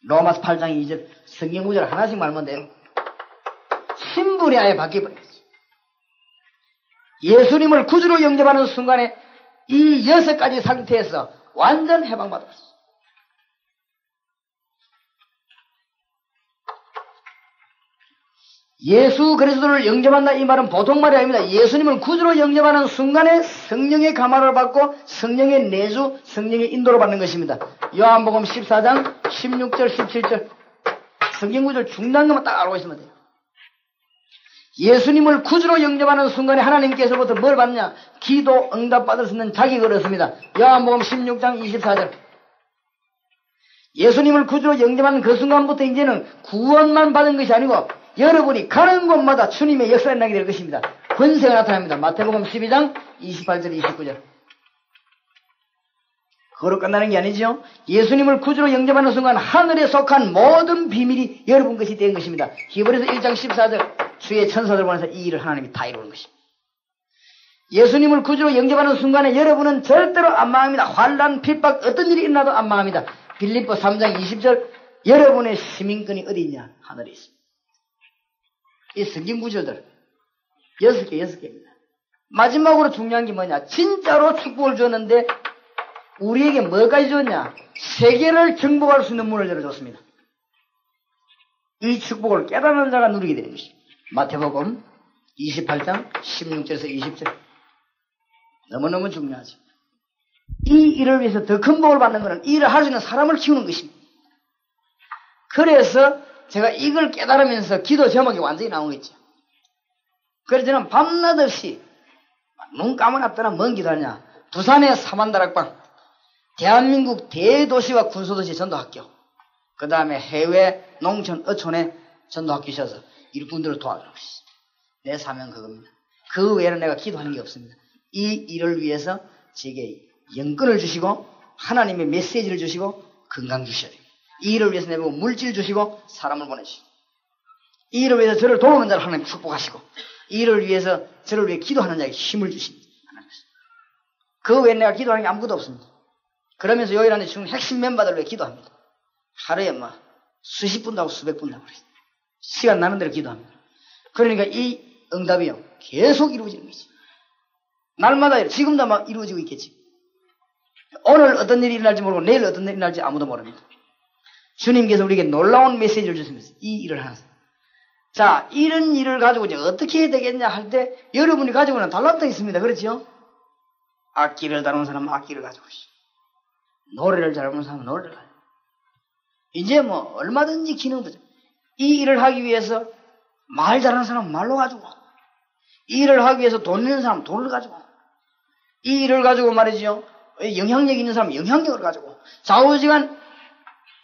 로마서 8장 2절 성경 구절 하나씩 말면 돼요. 신분이 아예 바뀌어버렸어. 예수님을 구주로 영접하는 순간에 이 6가지 상태에서 완전 해방받았어. 예수 그리스도를 영접한다 이 말은 보통 말이 아닙니다. 예수님을 구주로 영접하는 순간에 성령의 감화를 받고 성령의 내주, 성령의 인도를 받는 것입니다. 요한복음 14장 16절 17절 성경 구절 중요한 것만 딱 알고 있으면 돼요. 예수님을 구주로 영접하는 순간에 하나님께서부터 뭘 받느냐? 기도 응답받을 수 있는 자격을 얻습니다. 요한복음 16장 24절 예수님을 구주로 영접하는 그 순간부터 이제는 구원만 받은 것이 아니고 여러분이 가는 곳마다 주님의 역사가 나게 될 것입니다. 권세가 나타납니다. 마태복음 12장 28절 29절 그거로 끝나는 게 아니죠. 예수님을 구주로 영접하는 순간 하늘에 속한 모든 비밀이 여러분 것이 된 것입니다. 히브리서 1장 14절 주의 천사들 보내서 이 일을 하나님이 다 이루는 것입니다. 예수님을 구주로 영접하는 순간에 여러분은 절대로 안 망합니다. 환난, 핍박, 어떤 일이 일어나도 안 망합니다. 빌립보 3장 20절 여러분의 시민권이 어디 있냐? 하늘에 있습니다. 이 성경 구절들 6개입니다. 마지막으로 중요한 게 뭐냐? 진짜로 축복을 줬는데 우리에게 뭐까지 줬냐? 세계를 정복할 수 있는 문을 열어줬습니다. 이 축복을 깨닫는 자가 누리게 되는 것입니다. 마태복음 28장 16절에서 20절 너무너무 중요하죠. 이 일을 위해서 더 큰 복을 받는 것은 이 일을 할 수 있는 사람을 키우는 것입니다. 그래서 제가 이걸 깨달으면서 기도 제목이 완전히 나오겠죠. 그래서 저는 밤낮 없이 눈 감아놨더나 뭔 기도하냐. 부산의 사만다락방, 대한민국 대도시와 군소도시 전도학교, 그 다음에 해외 농촌 어촌에 전도학교 있어서 일꾼들을 도와주는 것이죠. 내 사명 그겁니다. 그 외에는 내가 기도하는 게 없습니다. 이 일을 위해서 제게 영권을 주시고 하나님의 메시지를 주시고 건강 주셔야 됩니다. 이 일을 위해서 내보고 물질 주시고 사람을 보내주시고, 이 일을 위해서 저를 도우는 자를 하나님 축복하시고, 이 일을 위해서 저를 위해 기도하는 자에게 힘을 주십니다. 그 외에 내가 기도하는 게 아무것도 없습니다. 그러면서 요일안에 지금 핵심 멤버들을 위해 기도합니다. 하루에 수십 분도 하고 수백 분도 하고 그랬어요. 시간 나는 대로 기도합니다. 그러니까 이 응답이요 계속 이루어지는 거지. 날마다 지금도 막 이루어지고 있겠지. 오늘 어떤 일이 일어날지 모르고 내일 어떤 일이 일어날지 아무도 모릅니다. 주님께서 우리에게 놀라운 메시지를 주시면서 이 일을 하는. 자, 이런 일을 가지고 이제 어떻게 해야 되겠냐 할 때 여러분이 가지고 있는 달란트가 있습니다. 그렇죠? 악기를 다루는 사람은 악기를 가지고 있어요. 노래를 잘 부르는 사람은 노래를 가지고. 이제 얼마든지 기능도. 이 일을 하기 위해서 말 잘하는 사람은 말로 가지고, 이 일을 하기 위해서 돈 있는 사람은 돈을 가지고, 이 일을 가지고 말이죠. 영향력 있는 사람은 영향력을 가지고 좌우지간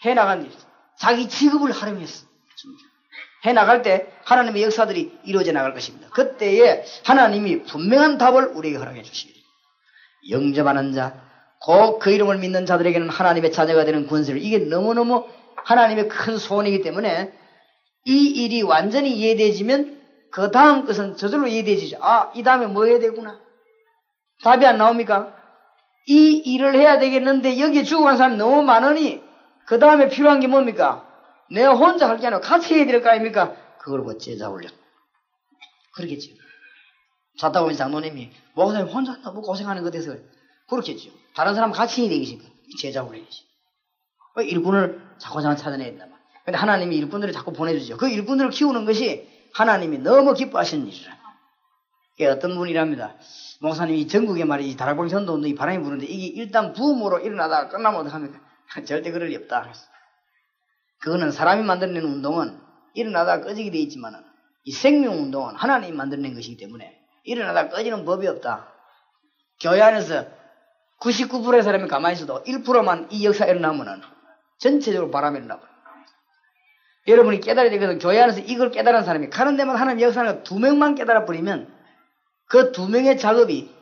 해나간 일, 자기 직업을 활용해서 해나갈 때 하나님의 역사들이 이루어져 나갈 것입니다. 그때에 하나님이 분명한 답을 우리에게 허락해 주시기 됩니다. 영접하는 자, 곧 그 이름을 믿는 자들에게는 하나님의 자녀가 되는 권세를, 이게 너무너무 하나님의 큰 소원이기 때문에 이 일이 완전히 이해되지면 그 다음 것은 저절로 이해되지죠. 아, 이 다음에 뭐 해야 되구나. 답이 안 나옵니까? 이 일을 해야 되겠는데 여기에 죽어간 사람이 너무 많으니 그 다음에 필요한 게 뭡니까? 내가 혼자 할 게 아니라 같이 해야 될 거 아닙니까? 그걸 뭐 제자 훈련. 그러겠죠. 찾다 보면 장로님이 목사님 혼자 너무 고생하는 것 같아서 그렇겠죠. 다른 사람 같이 해야 되겠습니까? 제자 훈련이지. 일꾼을 자꾸 찾아내야 된다. 근데 하나님이 일꾼들을 자꾸 보내주죠. 그 일꾼들을 키우는 것이 하나님이 너무 기뻐하시는 일이라. 어떤 분이랍니다. 목사님이 전국에 말이지 다락방 전도운동이 바람이 부는데 이게 일단 부음으로 일어나다가 끝나면 어떡합니까? 절대 그럴 리 없다. 그거는 사람이 만들어낸 운동은 일어나다가 꺼지게 되어 있지만 이 생명운동은 하나님이 만들어낸 것이기 때문에 일어나다가 꺼지는 법이 없다. 교회 안에서 99%의 사람이 가만히 있어도 1%만 이 역사가 일어나면 전체적으로 바람이 일어나버려요. 여러분이 깨달아야 되거든. 교회 안에서 이걸 깨달은 사람이 가는 데마다 하나님 역사를 2명만 깨달아 버리면 그 2명의 작업이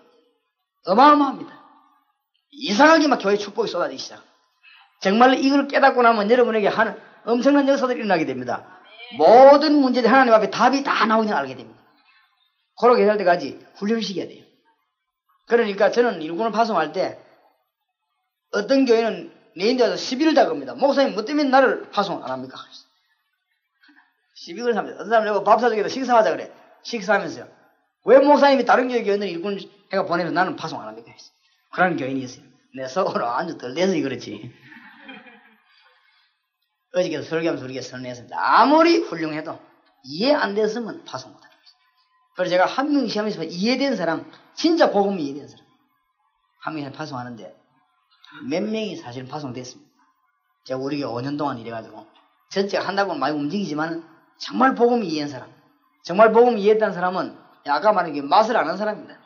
어마어마합니다. 이상하게 막 교회 축복이 쏟아지기 시작. 정말로 이걸 깨닫고 나면 여러분에게 하는 엄청난 역사들이 일어나게 됩니다. 모든 문제들 하나님 앞에 답이 다 나오는 걸 알게 됩니다. 그렇게 할 때까지 훈련을 시켜야 돼요. 그러니까 저는 일꾼을 파송할 때 어떤 교회는 내인데 와서 시비를 다겁니다. 목사님 뭐 때문에 나를 파송 안 합니까? 시비를 합니다. 어떤 사람은 밥 사주기도 식사하자 그래. 식사하면서요. 왜 목사님이 다른 교회 교인들 일꾼 해가 보내면 나는 파송 안 합니까? 그런 교인이 있어요. 내 속으로 아주 덜대서 그렇지. 어저께도 설교하면서 우리가 설명했습니다. 아무리 훌륭해도 이해 안 됐으면 파송 못합니다. 그래서 제가 한 명 시험에서 이해된 사람, 진짜 복음이 이해된 사람, 한 명이 파송하는데 몇 명이 사실은 파송됐습니다. 제가 우리 교회 5년 동안 일해가지고 전체가 한다고는 많이 움직이지만 정말 복음이 이해한 사람, 정말 복음이 이해했다는 사람은 아까 말한 게 맛을 아는 사람입니다.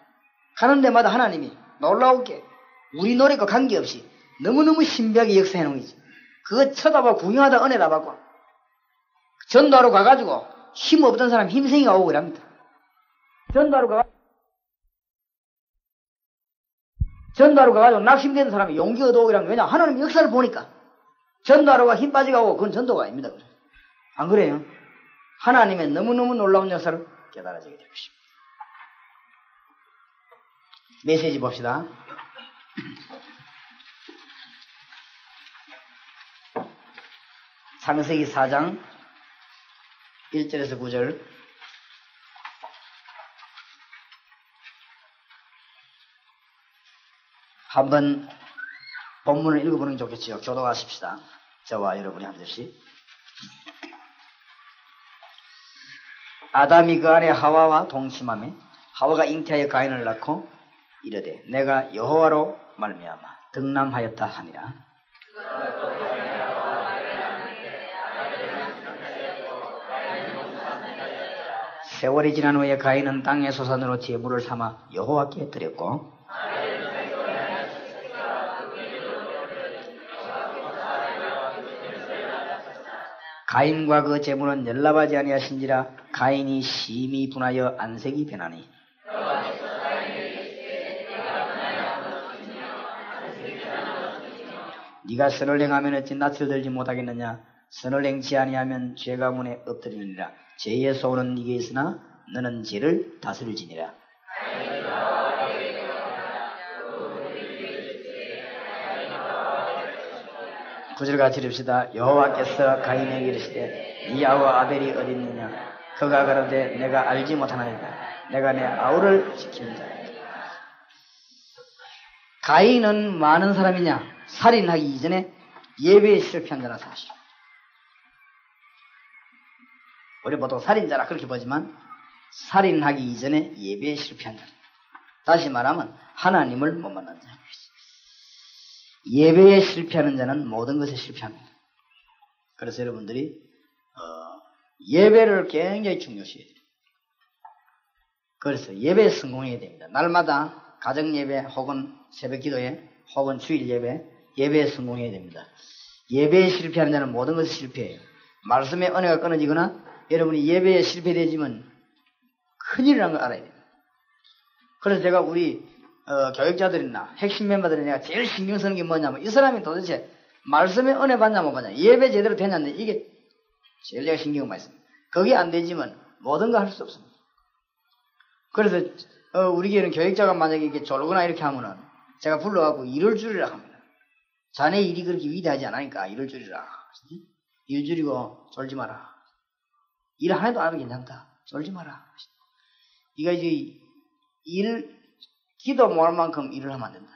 가는 데마다 하나님이 놀라우게 우리 노력과 관계없이 너무너무 신비하게 역사해 놓은 거지. 그거 쳐다봐 구경하다 은혜다 받고 전도하러 가가지고 힘 없던 사람 힘생이가 오고 그럽니다. 전도하러 가가지고 낙심되는 사람이 용기 얻어오고 그러면 왜냐 하나님 역사를 보니까 전도하러 가 힘 빠지고 그건 전도가 아닙니다. 안 그래요? 하나님의 너무너무 놀라운 역사를 깨달아지게 될 것입니다. 메시지 봅시다. 창세기 4장 1절에서 9절. 한번 본문을 읽어보는 게 좋겠지요. 교도하십시다. 저와 여러분이 한 절씩. 아담이 그 안에 하와와 동침하며 하와가 잉태하여 가인을 낳고 이르되 내가 여호와로 말미암아 등남하였다 하니라. 세월이 지난 후에 가인은 땅의 소산으로 제물을 삼아 여호와께 드렸고 가인과 그 제물은 연락하지 아니하신지라. 가인이 심히 분하여 안색이 변하니 네가 선을 행하면 어찌 낯을 들지 못하겠느냐. 선을 행치 아니하면 죄가 문에 엎드리느니라. 죄의 소원은 네게 있으나 너는 죄를 다스릴지니라. 구절같이 읽읍시다. 여호와께서 가인에게 이르시되 네 아우 아벨이 어디 있느냐. 그가 가로되 내가 알지 못하나이다. 내가 내 아우를 지키는 자이다. 가인은 많은 사람이냐? 살인하기 이전에 예배에 실패한 자라 사실. 우리 보통 살인자라 그렇게 보지만 살인하기 이전에 예배에 실패한 자. 다시 말하면 하나님을 못 만난 자. 예배에 실패하는 자는 모든 것에 실패합니다. 그래서 여러분들이 예배를 굉장히 중요시해야 돼요. 그래서 예배에 성공해야 됩니다. 날마다 가정 예배 혹은 새벽 기도회 혹은 주일 예배, 예배에 성공해야 됩니다. 예배에 실패하는 자는 모든 것에 실패해요. 말씀의 은혜가 끊어지거나 여러분이 예배에 실패되지면 큰일이라는 걸 알아야 됩니다. 그래서 제가 우리 교육자들이나 핵심 멤버들이 내가 제일 신경 쓰는 게 뭐냐면 이 사람이 도대체 말씀의 은혜 받냐 못 받냐, 예배 제대로 되냐는데 이게 제일 제가 신경 많이 씁니다. 그게 안 되지만 모든 거 할 수 없습니다. 그래서 우리 교회는 교육자가 만약에 이렇게 졸거나 이렇게 하면은 제가 불러갖고 일을 줄이라 합니다. 자네 일이 그렇게 위대하지 않으니까 일을 줄이라. 일 줄이고 졸지 마라. 일 하나도 안 하면 괜찮다. 졸지 마라. 네가 이제 기도 못할 만큼 일을 하면 안 된다.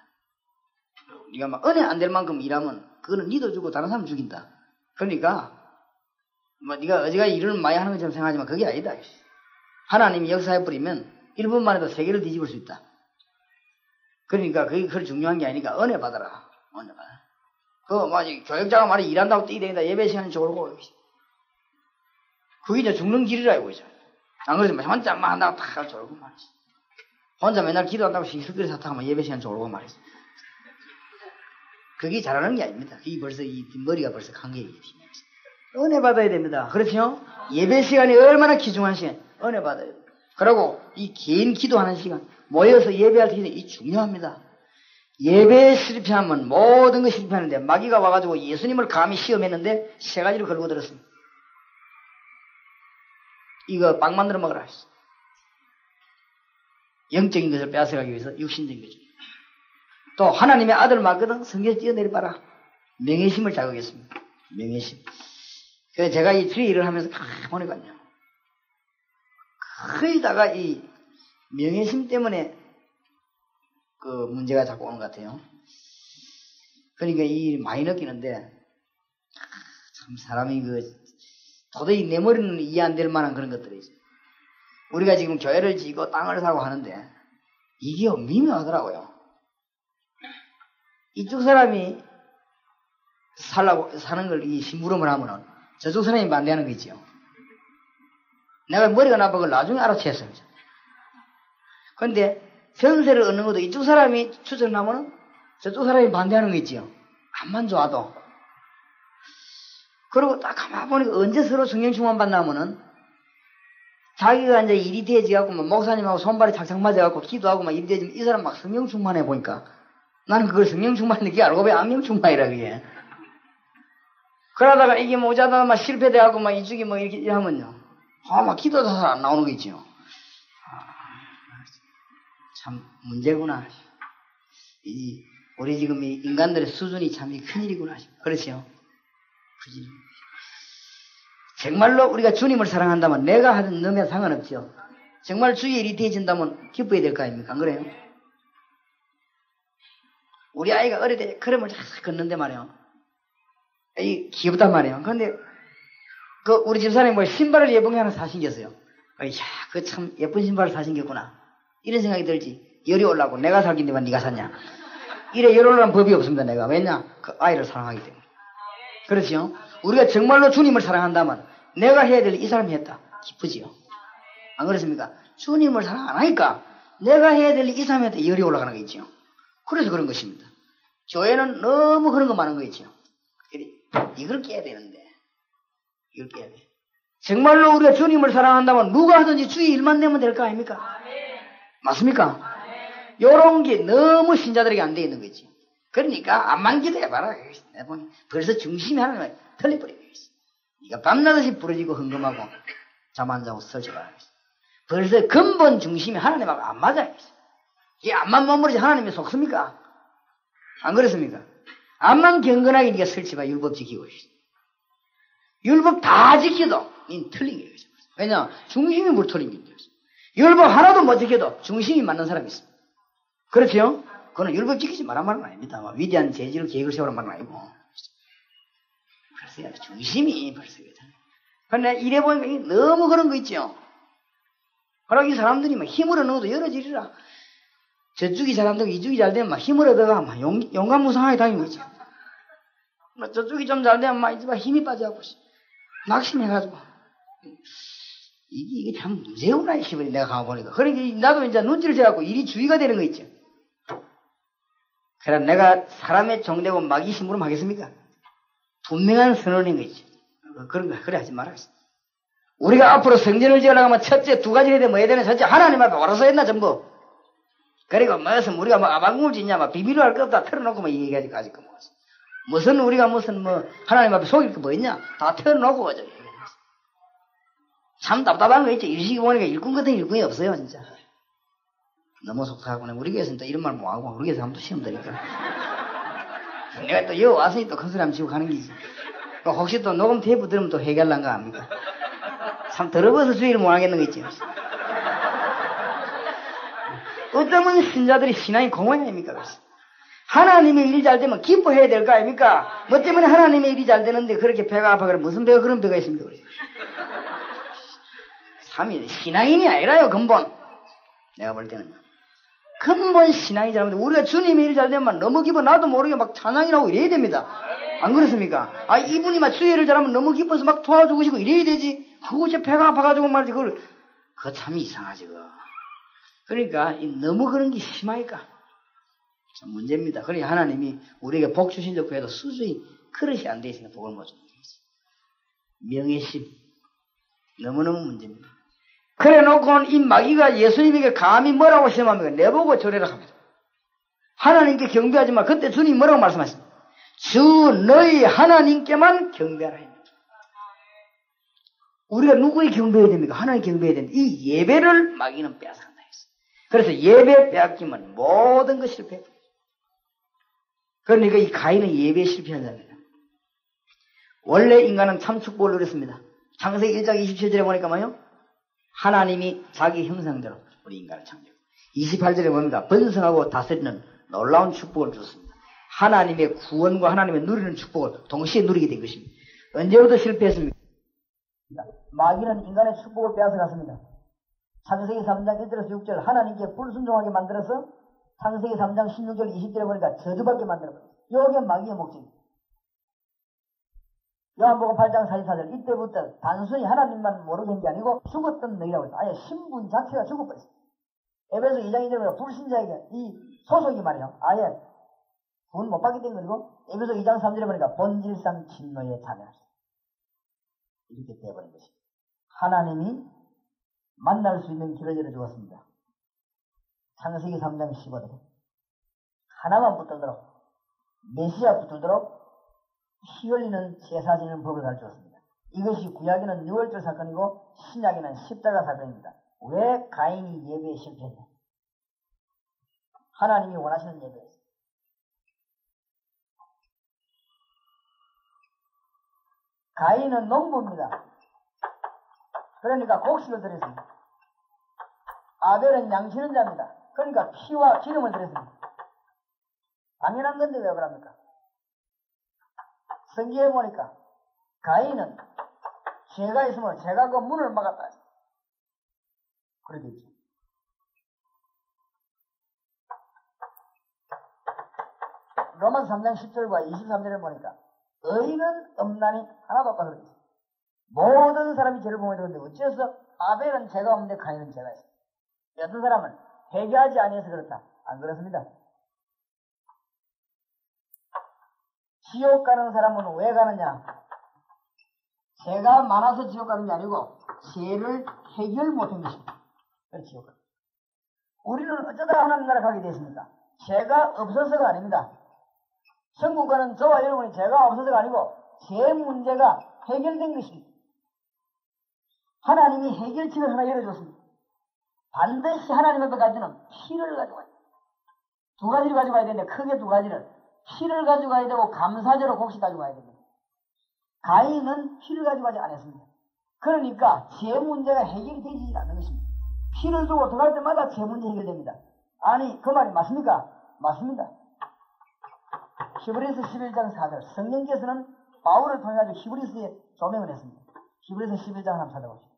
네가 막 은혜 안 될 만큼 일하면 그거는 니도 주고 다른 사람 죽인다. 그러니까 뭐 네가 어지가 일을 많이 하는 것처럼 생각하지만 그게 아니다. 하나님이 역사해 버리면 1분만 해도 세계를 뒤집을 수 있다. 그러니까 그게 그걸 중요한 게 아니니까 은혜 받아라. 은혜 받아. 교육자가 말이 일한다고 뛰댕이다. 예배 시간이 졸고. 그게 이제 죽는 길이라 이거죠. 안 그러지만 혼자만 한다고 탁 졸고 말이지. 혼자 맨날 기도한다고 시스크리 사탕하면 예배 시간 졸고 말이지. 그게 잘하는 게 아닙니다. 그게 벌써 이 뒷머리가 벌써 관계이기 때문에. 은혜 받아야 됩니다. 그렇죠? 예배 시간이 얼마나 귀중한 시간. 은혜 받아야 돼요. 그리고 이 개인 기도하는 시간, 모여서 예배할 때 이 중요합니다. 예배에 실패하면 모든 것이 실패하는데 마귀가 와가지고 예수님을 감히 시험했는데 3가지를 걸고 들었습니다. 이거 빵 만들어 먹으라 했어. 영적인 것을 빼앗아가기 위해서 육신적인 거죠. 또 하나님의 아들 맞거든 성경에서 뛰어내려봐라. 명예심을 자극했습니다. 명예심. 그래서 제가 이 주의 일을 하면서 보니까요. 거의다가 이 명예심 때문에 그 문제가 자꾸 오는 것 같아요. 그러니까 이 일이 많이 느끼는데 참 사람이 도저히 내 머리는 이해 안 될 만한 그런 것들이 있어요. 우리가 지금 교회를 지고 땅을 사고 하는데 이게 미묘하더라고요. 이쪽 사람이 사는 걸 이 심부름을 하면은 저쪽 사람이 반대하는 거 있죠. 내가 머리가 나빠 그걸 나중에 알아챘어요. 그런데 전세를 얻는 것도 이쪽 사람이 추천하면은 저쪽 사람이 반대하는 거 있죠. 암만 좋아도. 그리고 딱 가만 보니까 언제 서로 성령 충만 받나면은 자기가 이제 일이 되어지갖고 막 목사님하고 손발이 착착 맞아갖고 기도하고 막 일이 되어지면 이 사람 막 성령 충만해 보니까 나는 그걸 성령 충만인데 그게 알고 보니 암령 충만이라 그게. 그러다가 이게 모자다 막 실패돼갖고 막 이쪽이 뭐 이렇게 하면요. 막 기도도 잘 안 나오는 거 있죠. 참 문제구나. 우리 지금 이 인간들의 수준이 참 큰일이구나. 그렇죠? 그지? 정말로 우리가 주님을 사랑한다면 내가 하든 너면 상관없죠. 정말 주의 일이 되어진다면 기뻐야 될 거 아닙니까? 안 그래요? 우리 아이가 어릴 때 걸음을 잘 걷는데 말이에요. 이 귀엽단 말이에요. 그런데 우리 집사람이 뭐 신발을 예쁘게 하나 사신겼어요. 그 참 예쁜 신발을 사신겼구나. 이런 생각이 들지. 열이 올라고 내가 살긴데만 네가 샀냐. 이래 열 올라는 법이 없습니다. 내가. 왜냐? 그 아이를 사랑하기 때문에. 그렇지요? 우리가 정말로 주님을 사랑한다면 내가 해야 될 이 사람이 했다. 기쁘지요? 안 그렇습니까? 주님을 사랑 안 하니까 내가 해야 될 이 사람한테 열이 올라가는 거 있죠. 그래서 그런 것입니다. 교회는 너무 그런 거 많은 거 있죠. 이걸 깨야 되는데. 이걸 깨야 돼. 정말로 우리가 주님을 사랑한다면 누가 하든지 주의 일만 내면 될 거 아닙니까? 맞습니까? 요런 게 너무 신자들에게 안 돼 있는 거지. 그러니까 암만 기도해봐라. 내가 보니 벌써 중심이 하나님을 틀려버리고 있어. 네가 밤낮없이 부러지고 흥금하고 잠 안 자고 설쳐봐라. 벌써 근본 중심이 하나님하고 안 맞아요. 이 암만 머무르지 하나님이 속습니까? 안 그렇습니까? 암만 경건하게 네가 설치봐. 율법 지키고 있어. 율법 다 지켜도 닌 틀린 게 있어. 왜냐? 중심이 물 틀린 게 있어. 율법 하나도 못 지켜도 중심이 맞는 사람이 있어. 그렇지요? 그거는 율법 지키지 말란 말은 아닙니다. 위대한 재질을 계획을 세우란 말은 아니고. 그래서 중심이 벌써 그렇잖아요. 그런데 이래 보니까 너무 그런 거 있죠. 그러고 이 사람들이 막 힘을 얻어도 열어지리라. 저쪽이 잘 안 되고 이쪽이 잘 되면 막 힘을 얻어가 막 용감무상하게 다니는 거죠. 저쪽이 좀 잘 되면 막 이제 막 힘이 빠져갖고 낙심해가지고 이게 참 문제구나 싶어요. 내가 가보니까. 그러니까 나도 이제 눈치를 채갖고 일이 주의가 되는 거 있죠. 그래 내가 사람의 종되고 마귀 심부름 하겠습니까? 분명한 선언인 거 있죠. 그런 거 그래 하지 말아야지. 우리가 앞으로 성전을 지어나가면 첫째 두 가지 해야 돼. 뭐 해야 되나? 첫째 하나님 앞에 와라서 했나 전부. 그리고 무슨 우리가 뭐 아방궁을 짓냐 막 비밀로 할 것 없다 털어놓고 막 얘기하지 가지 거 무슨 우리가 무슨 뭐 하나님 앞에 속일 거 뭐 있냐? 다 털어놓고 가자. 참 답답한 거 있죠. 일식이 보니까 일꾼 같은 일꾼이 없어요 진짜. 너무 속상하구나. 우리 교회에서는 또 이런 말 못하고 우리 교회에서 한번 또 시험 드니까. 내가 또 여기 와서 또 큰 소리 한번 치고 가는 게지. 혹시 또 녹음 테이프 들으면 또 해결난 거 아닙니까? 참 더러워서 주의를 못하겠는 거 있지. 어쩌면 신자들이 신앙이 공허해 아닙니까? 그래서. 하나님의 일이 잘 되면 기뻐해야 될 거 아닙니까? 뭐 때문에 하나님의 일이 잘 되는데 그렇게 배가 아파 그래 무슨 배가 그런 배가 있습니까? 그래. 참이 신앙인이 아니라요 근본. 내가 볼 때는 근본 신앙이 잘못돼. 우리가 주님의 일이 잘 되면 너무 기뻐 나도 모르게 막 찬양이라고 이래야 됩니다. 안 그렇습니까? 아 이분이 막 주의 일을 잘하면 너무 기뻐서 막 도와주고 싶고 이래야 되지. 그거 제 배가 아파가지고 말이지 그거 참 이상하지 그거. 그러니까 너무 그런 게 심하니까 참 문제입니다. 그러니까 하나님이 우리에게 복 주시려고 해도 수준이 그릇이 안 돼 있으니까 복을 못 주는 거지. 명예심 너무너무 문제입니다. 그래 놓고는 이 마귀가 예수님에게 감히 뭐라고 시험합니까? 내보고 저래라 합니다. 하나님께 경배하지 마. 그때 주님이 뭐라고 말씀하십니까? 주 너희 하나님께만 경배하라 합니다. 우리가 누구에 경배해야 됩니까? 하나님 경배해야 됩니다. 이 예배를 마귀는 빼앗아간다 했어요. 그래서 예배 빼앗기면 모든 것이 실패해요. 그러니까 이 가인은 예배에 실패한 자입니다. 원래 인간은 참 축복을 누렸습니다. 창세기 1장 27절에 보니까 뭐요? 하나님이 자기 형상대로 우리 인간을 창조했고 28절에 봅니다. 번성하고 다스리는 놀라운 축복을 주셨습니다. 하나님의 구원과 하나님의 누리는 축복을 동시에 누리게 된 것입니다. 언제부터 실패했습니까? 마귀는 인간의 축복을 빼앗아갔습니다. 창세기 3장 1절에서 6절 하나님께 불순종하게 만들어서 창세기 3장 16절 20절에 보니까 저주받게 만들어버렸어요. 이게 마귀의 목적입니다. 요한복음 8장 44절 이때부터 단순히 하나님만 모르게 한 게 아니고 죽었던 너희라고 했어요. 아예 신분 자체가 죽어버렸어요. 에베소 2장 2절에 불신자에게 이 소속이 말이에요. 아예 구원 못 받게 된 거고 에베소 2장 3절에 보니까 본질상 진노의 자녀 이렇게 되어버린 것입니다. 하나님이 만날 수 있는 길을 열어주었습니다. 창세기 3장 15절에 하나만 붙들도록 메시아 붙들도록 피 흘리는 제사 지는 법을 가르쳤습니다. 이것이 구약에는 유월절 사건이고 신약에는 십자가 사건입니다. 왜 가인이 예배에 실패했냐? 하나님이 원하시는 예배였습니다. 가인은 농부입니다. 그러니까 곡식을 드렸습니다. 아벨은 양치는 자입니다. 그러니까 피와 기름을 드렸습니다. 당연한 건데 왜 그럽니까? 성경에 보니까 가인은 죄가 있으면 죄가 그 문을 막았다. 그렇게 있죠. 로마서 3장 10절과 23절을 보니까 의인은 없나니 하나도 없다 그러죠. 모든 사람이 죄를 범하게 되는데 어째서 아벨은 죄가 없는데 가인은 죄가 있어. 어떤 사람은 회개하지 아니해서 그렇다. 안 그렇습니다. 지옥 가는 사람은 왜 가느냐? 죄가 많아서 지옥 가는 게 아니고 죄를 해결 못한 것입니다. 그래서 지옥 가는. 우리는 어쩌다 하나님 나라 가게 됐습니까? 죄가 없어서가 아닙니다. 천국 가는 저와 여러분이 죄가 없어서가 아니고 죄 문제가 해결된 것입니다. 하나님이 해결책을 하나 열어줬습니다. 반드시 하나님 앞에 갈 때는 피를 가져가야 돼요. 두 가지를 가져가야 되는데 크게 두 가지를. 피를 가져가야 되고 감사제로 곡식 가져가야 됩니다. 가인은 피를 가져가지 않았습니다. 그러니까 죄 문제가 해결이 되지 않는 것입니다. 피를 주고 들어갈 때마다 죄 문제 해결됩니다. 아니 그 말이 맞습니까? 맞습니다. 히브리서 11장 4절 성령께서는 바울을 통해 가지고 히브리서에 조명을 했습니다. 히브리서 11장 한번 찾아봅시다.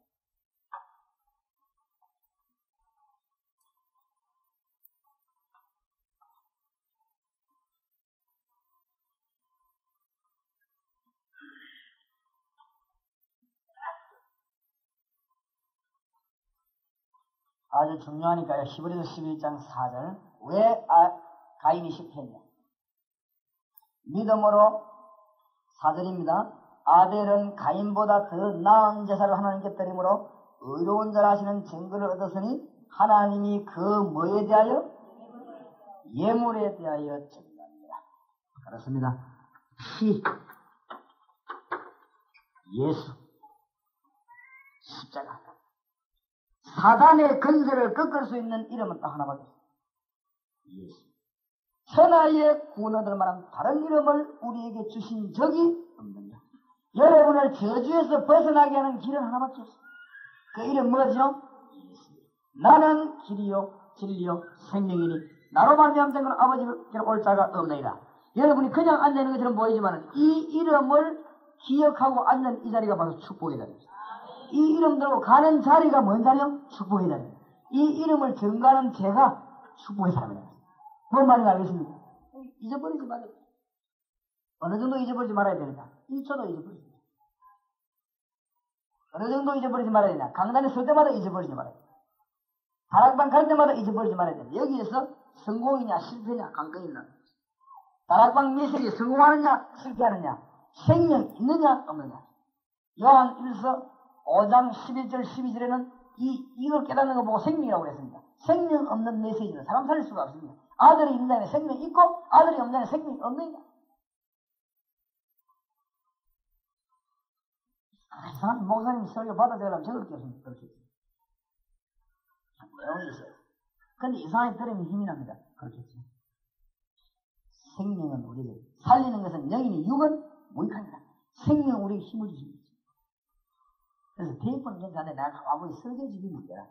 아주 중요하니까요. 히브리서 11장 4절 왜 가인이 실패했냐? 믿음으로 4절입니다. 아벨은 가인보다 더 나은 제사를 하나님께 드림으로 의로운 자라 하시는 증거를 얻었으니 하나님이 그 뭐에 대하여? 예물에 대하여 증거합니다. 그렇습니다. 피, 예수, 십자가. 사단의 근세를 꺾을 수 있는 이름은 딱 하나밖에 없습니다. 예수. 천하의 구원 얻을 만한 다른 이름을 우리에게 주신 적이 없느냐. 여러분을 저주에서 벗어나게 하는 길은 하나밖에 없습니다. 그 이름 뭐죠? 예수. 나는 길이요 진리요 생명이니 나로 말미암는 건 아버지께로 올 자가 없느니라. 여러분이 그냥 앉아있는 것처럼 보이지만 이 이름을 기억하고 앉는 이 자리가 바로 축복의 자리입니다. 이 이름 들고 가는 자리가 뭔 자리요? 축복의 자리입니다. 이 이름을 증가하는 제가 축복의 사람이다. 뭔 말인지 알겠습니까? 잊어버리지 말아야 돼. 어느 정도 잊어버리지 말아야 되니까 1초도 잊어버리지 말아야 돼. 어느 정도 잊어버리지 말아야 되냐? 강단에 설 때마다 잊어버리지 말아야 돼. 다락방 갈 때마다 잊어버리지 말아야 돼. 여기에서 성공이냐 실패냐 관건이 있는. 다락방 미술이 성공하느냐 실패하느냐, 생명 있느냐 없느냐. 요한 1서 5장 11절 12절에는 이걸 깨닫는 거 보고 생명이라고 그랬습니다. 생명 없는 메시지는 사람 살릴 수가 없습니다. 아들이 있는 자에는 생명이 있고 아들이 없는 자에는 생명이 없느냐. 이상한 목사님 설교 받아들여면 적을 게 없습니다. 그렇게 내용이 있어요. 근데 이상하게 들으면 힘이 납니다. 그렇겠죠. 생명은 우리를 살리는 것은 영이니 육은 무익합니다. 생명은 우리에게 힘을 주십니다. 그래서 테이프는 괜찮은데 내가 와보니 설교집이 문제라.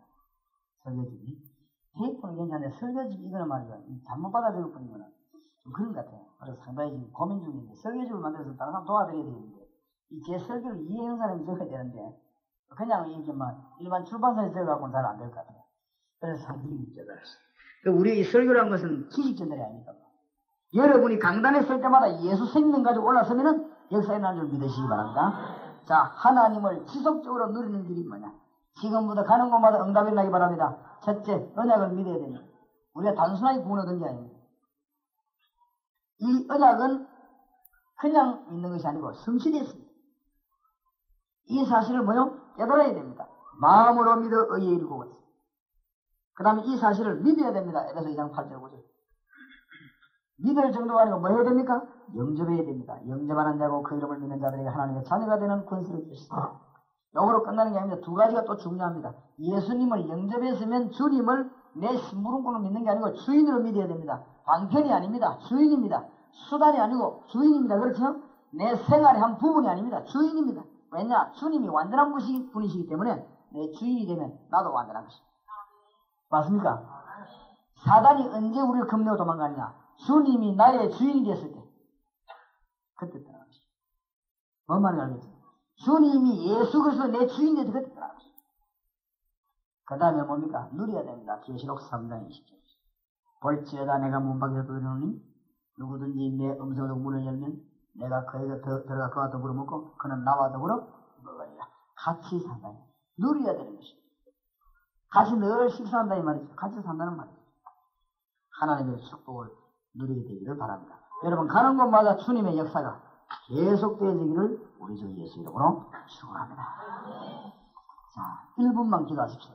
설교집이. 테이프는 괜찮은데 설교집이 이거는 말이야. 잘못 받아들일 뿐인 거는 좀 그런 것 같아요. 그래서 상당히 지금 고민 중인데 설교집을 만들어서 다른 사람 도와드려야 되는데 이 제 설교를 이해하는 사람이 적어야 되는데 그냥 이렇게 막 일반 출판사에 적어갖고는 잘 안 될 것 같아요. 그래서 선생님이 적어요. 우리의 이 설교라는 것은 기식전달이 아닙니까? 여러분이 강단에 설 때마다 예수 생명 가지고 올라서면은 역사에 나는 줄 믿으시기 바랍니다. 자, 하나님을 지속적으로 누리는 길이 뭐냐? 지금부터 가는 곳마다 응답이 나기 바랍니다. 첫째, 언약을 믿어야 됩니다. 우리가 단순하게 구원 얻은 게 아닙니다. 이 언약은 그냥 믿는 것이 아니고 성취됐습니다. 이 사실을 뭐요? 깨달아야 됩니다. 마음으로 믿어 의에 이르고 있습니다. 그 다음에 이 사실을 믿어야 됩니다. 에베소 2장 8절 5절. 믿을 정도가 아니고 뭐 해야 됩니까? 영접해야 됩니다. 영접하는 자고 그 이름을 믿는 자들에게 하나님의 자녀가 되는 권세를 주시다. 영어로 끝나는 게 아닙니다. 두 가지가 또 중요합니다. 예수님을 영접했으면 주님을 내 심부름꾼으로 믿는 게 아니고 주인으로 믿어야 됩니다. 방편이 아닙니다. 주인입니다. 수단이 아니고 주인입니다. 그렇죠? 내 생활의 한 부분이 아닙니다. 주인입니다. 왜냐? 주님이 완전한 분이시기 때문에 내 주인이 되면 나도 완전한 것입니다. 맞습니까? 사단이 언제 우리를 겁내고 도망가느냐? 주님이 나의 주인이 됐을 때 그때 떠나가시죠. 뭔 말인지 알겠죠? 주님이 예수 그리스도 내 주인이 됐을 때 그때 떠나가시죠. 그 다음에 뭡니까? 누려야 됩니다. 계시록 3장 20절. 볼지어다 내가 문 밖에 두드리노니 누구든지 내 음성으로 문을 열면 내가 그에게 들어가 그와 더불어 먹고 그는 나와 더불어 먹으리라. 같이 산다. 누려야 되는 것입니다. 같이 늘 식사한다 이 말이죠. 같이 산다는 말이죠. 하나님의 축복을 누리게 되기를 바랍니다. 여러분 가는 곳마다 주님의 역사가 계속되어지기를 우리 주 예수 이름으로 축원합니다. 자, 1분만 기도하십시오.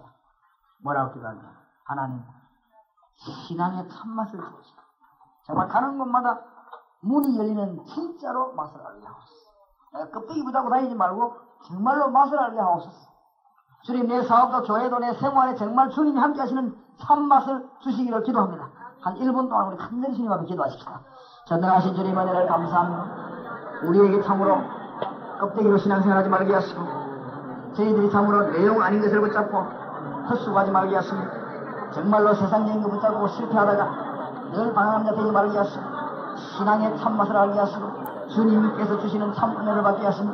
뭐라고 기도하냐? 하나님 신앙의 참맛을 주옵시고 정말 가는 곳마다 문이 열리는 진짜로 맛을 알게 하옵소서. 껍데기 붙하고 다니지 말고 정말로 맛을 알게 하옵소서. 주님 내 사업도 교회도 내 생활에 정말 주님이 함께 하시는 참맛을 주시기를 기도합니다. 한 1분 동안 우리 간절히 주님 앞에 기도하십시다. 전능하신 주님 은혜를 감사합니다. 우리에게 참으로 껍데기로 신앙생활하지 말게 하시고 저희들이 참으로 내용 아닌 것을 붙잡고 헛수고하지 말게 하시고 정말로 세상적인 것 붙잡고 실패하다가 늘 방황하는 자 되지 말게 하시고 신앙의 참맛을 알게 하시고 주님께서 주시는 참 은혜를 받게 하시고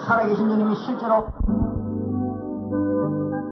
살아계신 주님이 실제로